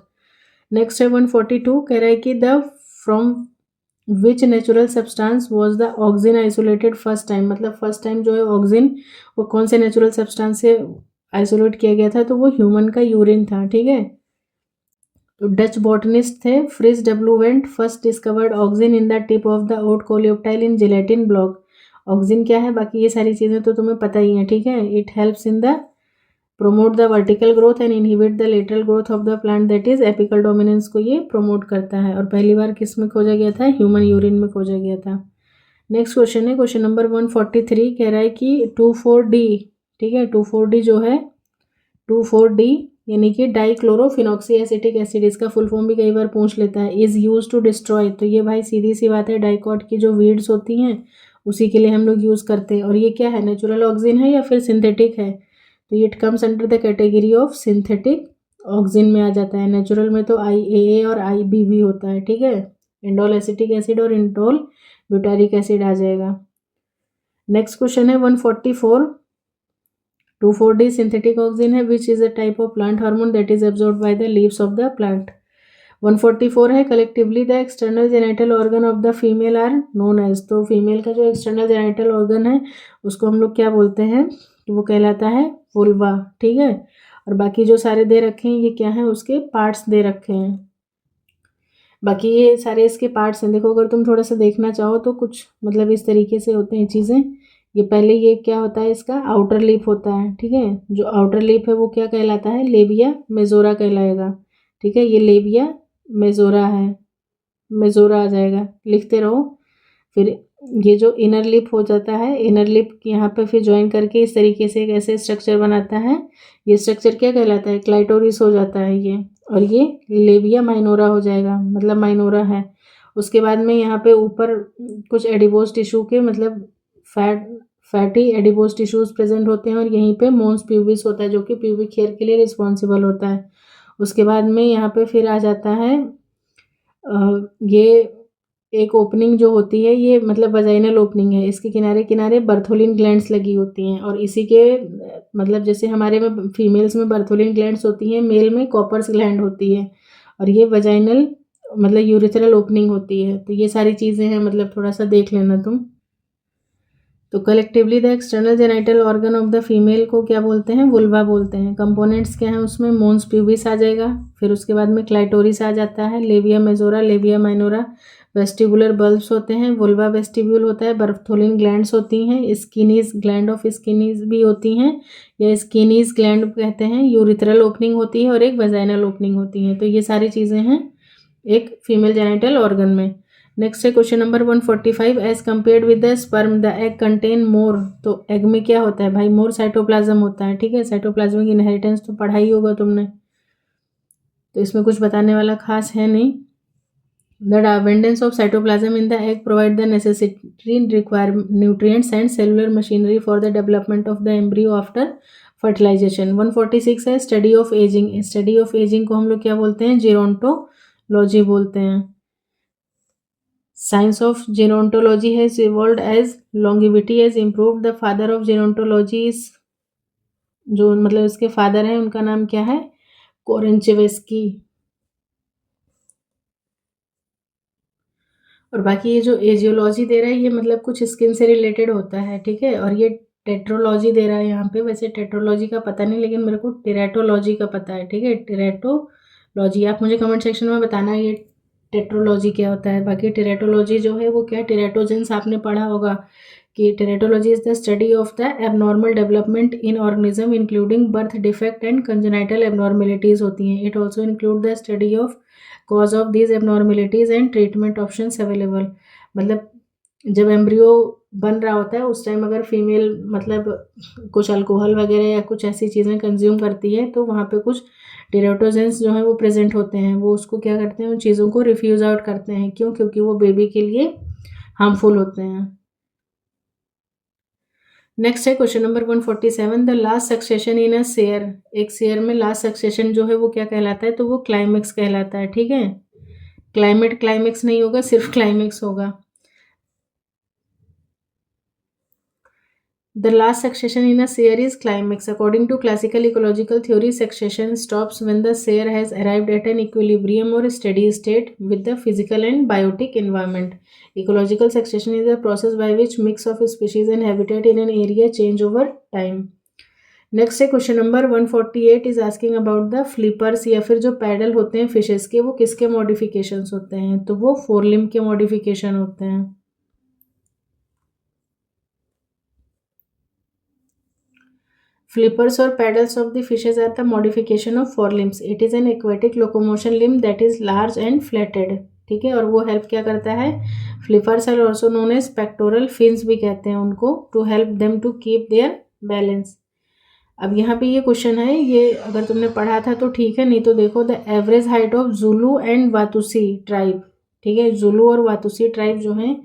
Next है 142। कह रहा है कि the from which natural substance was the auxin isolated first time. मतलब फर्स्ट टाइम जो है ऑक्सिन वो कौन से नेचुरल सब्सटेंस से आइसोलेट किया गया था? तो वो ह्यूमन का यूरिन था। ठीक है, तो डच बॉटनिस्ट थे Frits W Went first discovered auxin in the tip of the oat coleoptile in gelatin block. Auxin क्या है? बाकी ये सारी चीज़ें तो तुम्हें पता ही है। ठीक है, it helps in the promote the vertical growth and inhibit the lateral growth of the plant, that is apical dominance को ये प्रमोट करता है। और पहली बार किस में खोजा गया था? ह्यूमन यूरिन में खोजा गया था। नेक्स्ट क्वेश्चन है क्वेश्चन नंबर 143। कह रहा है कि 24D। ठीक है, 24D जो है 24D यानी कि डाइक्लोरोफिनॉक्सी एसिटिक एसिड, इसका फुल फॉर्म भी कई बार पूछ लेता है। इज़ यूज टू डिस्ट्रॉय, तो ये भाई सीधी सी बात है, डाइकॉट की जो वीड्स होती हैं उसी के लिए हम लोग यूज़ करते हैं। और ये क्या है, नेचुरल ऑक्सीजन है या फिर सिंथेटिक है, तो it comes under the category of synthetic oxygen में आ जाता है। नेचुरल में तो IAA और IBB होता है, ठीक है, इंडोल एसिटिक एसिड और इंडोल ब्यूटारिक एसिड आ जाएगा। नेक्स्ट क्वेश्चन है 144, 2,4-D सिंथेटिक ऑक्सीजन है which is a type of plant hormone that is absorbed by the leaves of the plant. 144 है collectively the external genital organ of the female are known as, तो female का जो external genital organ है उसको हम लोग क्या बोलते हैं, तो वो कहलाता है वुल्वा, ठीक है। और बाकी जो सारे दे रखे हैं ये क्या है, उसके पार्ट्स दे रखे हैं। बाकी ये सारे इसके पार्ट्स हैं, देखो अगर तुम थोड़ा सा देखना चाहो तो कुछ मतलब इस तरीके से होते हैं चीज़ें। ये पहले ये क्या होता है, इसका आउटर लिप होता है, ठीक है, जो आउटर लिप है वो क्या कहलाता है, लेबिया मेजोरा कहलाएगा, ठीक है, ये लेबिया मेजोरा है, मेजोरा आ जाएगा, लिखते रहो। फिर ये जो इनर लिप हो जाता है, इनर लिप यहाँ पे फिर ज्वाइन करके इस तरीके से एक ऐसे स्ट्रक्चर बनाता है, ये स्ट्रक्चर क्या कहलाता है, क्लाइटोरिस हो जाता है ये, और ये लेबिया माइनोरा हो जाएगा, मतलब माइनोरा है। उसके बाद में यहाँ पे ऊपर कुछ एडिपोज टिश्यू के मतलब फैटी एडिपोज टिश्यूज प्रेजेंट होते हैं, और यहीं पे मोन्स प्यूबिस होता है जो कि प्यूबिक हेयर के लिए रिस्पॉन्सिबल होता है। उसके बाद में यहाँ पे फिर आ जाता है ये एक ओपनिंग जो होती है ये मतलब वजाइनल ओपनिंग है, इसके किनारे किनारे बर्थोलिन ग्लैंड्स लगी होती हैं, और इसी के मतलब जैसे हमारे में फीमेल्स में बर्थोलिन ग्लैंड्स होती हैं, मेल में कॉपर्स ग्लैंड होती है, और ये वजाइनल मतलब यूरिथ्रल ओपनिंग होती है। तो ये सारी चीज़ें हैं, मतलब थोड़ा सा देख लेना तुम। तो collectively the external genital organ of the female को क्या बोलते हैं, वुल्वा बोलते हैं। कंपोनेंट्स क्या हैं उसमें, मोन्स प्यूबिस आ जाएगा, फिर उसके बाद में क्लाइटोरिस आ जाता है, labia majora, labia minora, vestibular bulbs होते हैं, वुल्वा वेस्टिब्यूल होता है, बर्थोलिन ग्लैंड्स होती हैं, स्किनीज ग्लैंड ऑफ स्किनीज भी होती हैं या स्किनीज ग्लैंड कहते हैं, यूरिथ्रल ओपनिंग होती है और एक वेजाइनल ओपनिंग होती है। तो ये सारी चीज़ें हैं एक फीमेल जेनिटल ऑर्गन में। नेक्स्ट है question number 145, as compared with the sperm the egg contain more, तो एग में क्या होता है भाई, मोर साइटोप्लाज्म होता है, ठीक है, साइटोप्लाज्मिक इनहेरिटेंस तो पढ़ा ही होगा तुमने, तो इसमें कुछ बताने वाला खास है नहीं। The abundance of cytoplasm in the egg provide the necessary required nutrients and cellular machinery for the development of the embryo after fertilization। 146 है study of ageing, study of ageing को हम लोग क्या बोलते हैं, जेरोंटोलॉजी बोलते हैं। Science of gerontology has evolved as longevity has improved। The father of gerontology is, जो मतलब इसके फादर हैं उनका नाम क्या है, कोरेंचेवेस्की। और बाकी ये जो एजियोलॉजी दे रहा है ये मतलब कुछ स्किन से रिलेटेड होता है, ठीक है। और ये टेट्रोलॉजी दे रहा है यहाँ पे, वैसे टेट्रोलॉजी का पता नहीं लेकिन मेरे को टेरेटोलॉजी का पता है, ठीक है, टेरेटोलॉजी। आप मुझे कमेंट सेक्शन में बताना ये टेट्रोलॉजी क्या होता है। बाकी टेरेटोलॉजी जो है वो क्या, टेरेटोजेंस आपने पढ़ा होगा कि teratology is the study of the abnormal development in organism including birth defect and congenital abnormalities होती हैं। It also include the study of cause of these abnormalities and treatment options available. मतलब जब एम्ब्रियो बन रहा होता है उस time अगर फीमेल मतलब कुछ अल्कोहल वगैरह या कुछ ऐसी चीज़ें कंज्यूम करती है तो वहाँ पे कुछ टेरेटोजेंस जो है वो प्रेजेंट होते हैं, वो उसको क्या करते हैं, उन चीज़ों को रिफ्यूज़ आउट करते हैं। क्यों, क्योंकि वो बेबी के लिए हार्मफुल होते हैं। नेक्स्ट है question number 147, the last succession in a share, एक शेयर में लास्ट सक्सेशन जो है वो क्या कहलाता है, तो वो क्लाइमेक्स कहलाता है, ठीक है। क्लाइमेक्स नहीं होगा, सिर्फ क्लाइमेक्स होगा। The last succession in a seer is climax. According to classical ecological theory, succession stops when the seer has arrived at an equilibrium or steady state with the physical and biotic environment. Ecological succession is a process by which mix of species and habitat in an area change over time. Next है question number 148 is asking about the flippers, या फिर जो pedal होते हैं fishes के वो किसके modifications होते हैं, तो वो फोरलिम के मॉडिफिकेशन होते हैं। Flippers or paddles of the fishes are the modification of forelimbs. It is an aquatic locomotion limb that is large and flatted. ठीक है, और वो हेल्प क्या करता है, flippers are also known as pectoral fins भी कहते हैं उनको, to help them to keep their balance. अब यहाँ पे ये क्वेश्चन है, ये अगर तुमने पढ़ा था तो ठीक है, नहीं तो देखो, the average height of Zulu and Watusi tribe, ठीक है, जुलू और वातुसी ट्राइब जो हैं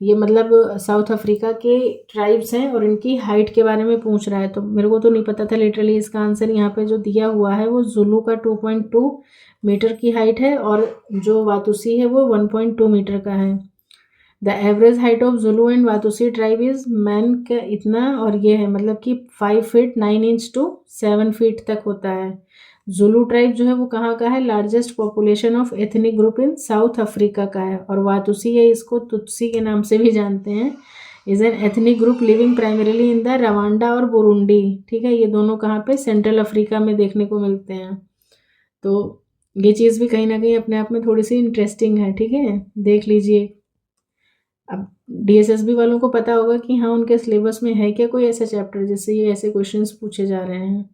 ये मतलब साउथ अफ्रीका के ट्राइब्स हैं और इनकी हाइट के बारे में पूछ रहा है। तो मेरे को तो नहीं पता था लिटरली, इसका आंसर यहाँ पे जो दिया हुआ है वो जुलू का 2.2 मीटर की हाइट है और जो वातुसी है वो 1.2 मीटर का है। The average height of Zulu and Watusi tribe is मैन का इतना, और ये है मतलब कि 5 फीट 9 इंच टू 7 फीट तक होता है। जुलू ट्राइब जो है वो कहाँ का है, largest population of ethnic group in south Africa का है। और वातुसी है, इसको तुत्सी के नाम से भी जानते हैं, is an ethnic group living primarily in the Rwanda और बुरुंडी, ठीक है, ये दोनों कहाँ पे, सेंट्रल अफ्रीका में देखने को मिलते हैं। तो ये चीज़ भी कहीं ना कहीं अपने आप में थोड़ी सी इंटरेस्टिंग है, ठीक है, देख लीजिए। अब डीएसएसबी वालों को पता होगा कि हाँ उनके सिलेबस में है क्या कोई ऐसा चैप्टर जिससे ये ऐसे क्वेश्चंस पूछे जा रहे हैं।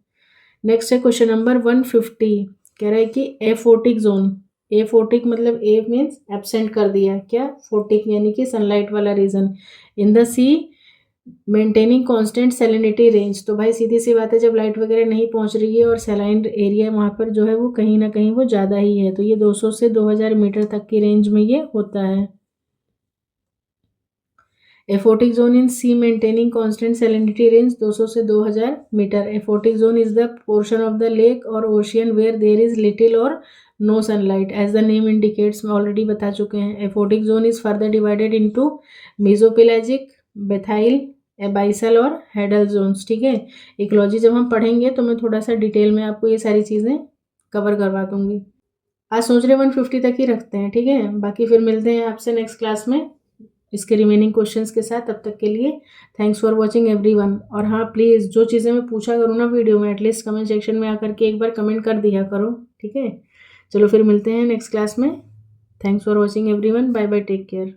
नेक्स्ट है क्वेश्चन नंबर 150, कह रहा है कि एफोटिक जोन, एफोटिक मतलब ए मीन्स एब्सेंट कर दिया, क्या, फोटिक यानी कि सनलाइट वाला region, in the sea maintaining constant salinity range. तो भाई सीधी सी बात है, जब लाइट वगैरह नहीं पहुंच रही है और सैलाइन एरिया वहाँ पर जो है वो कहीं ना कहीं वो ज़्यादा ही है, तो ये 200 से 2000 मीटर तक की रेंज में ये होता है। Aphotic zone in sea maintaining constant salinity range 200 से 2000 मीटर। Aphotic zone is the portion of the lake or ocean where there is little or no sunlight, as the name indicates, मैं already बता चुके हैं। Aphotic zone is further divided into mesopelagic, bathyal, abyssal और hadal zones, ठीक है। Ecology जब हम पढ़ेंगे तो मैं थोड़ा सा डिटेल में आपको ये सारी चीज़ें कवर करवा दूंगी। आज सोच रहे 150 तक ही रखते हैं, ठीक है, बाकी फिर मिलते हैं आपसे नेक्स्ट क्लास में इसके रिमेनिंग क्वेश्चंस के साथ। तब तक के लिए थैंक्स फॉर वॉचिंग एवरीवन। और हाँ प्लीज़, जो चीज़ें मैं पूछा करूँ ना वीडियो में, एटलीस्ट कमेंट सेक्शन में आकर के एक बार कमेंट कर दिया करो, ठीक है। चलो फिर मिलते हैं नेक्स्ट क्लास में। Thanks for watching everyone, bye bye, take care.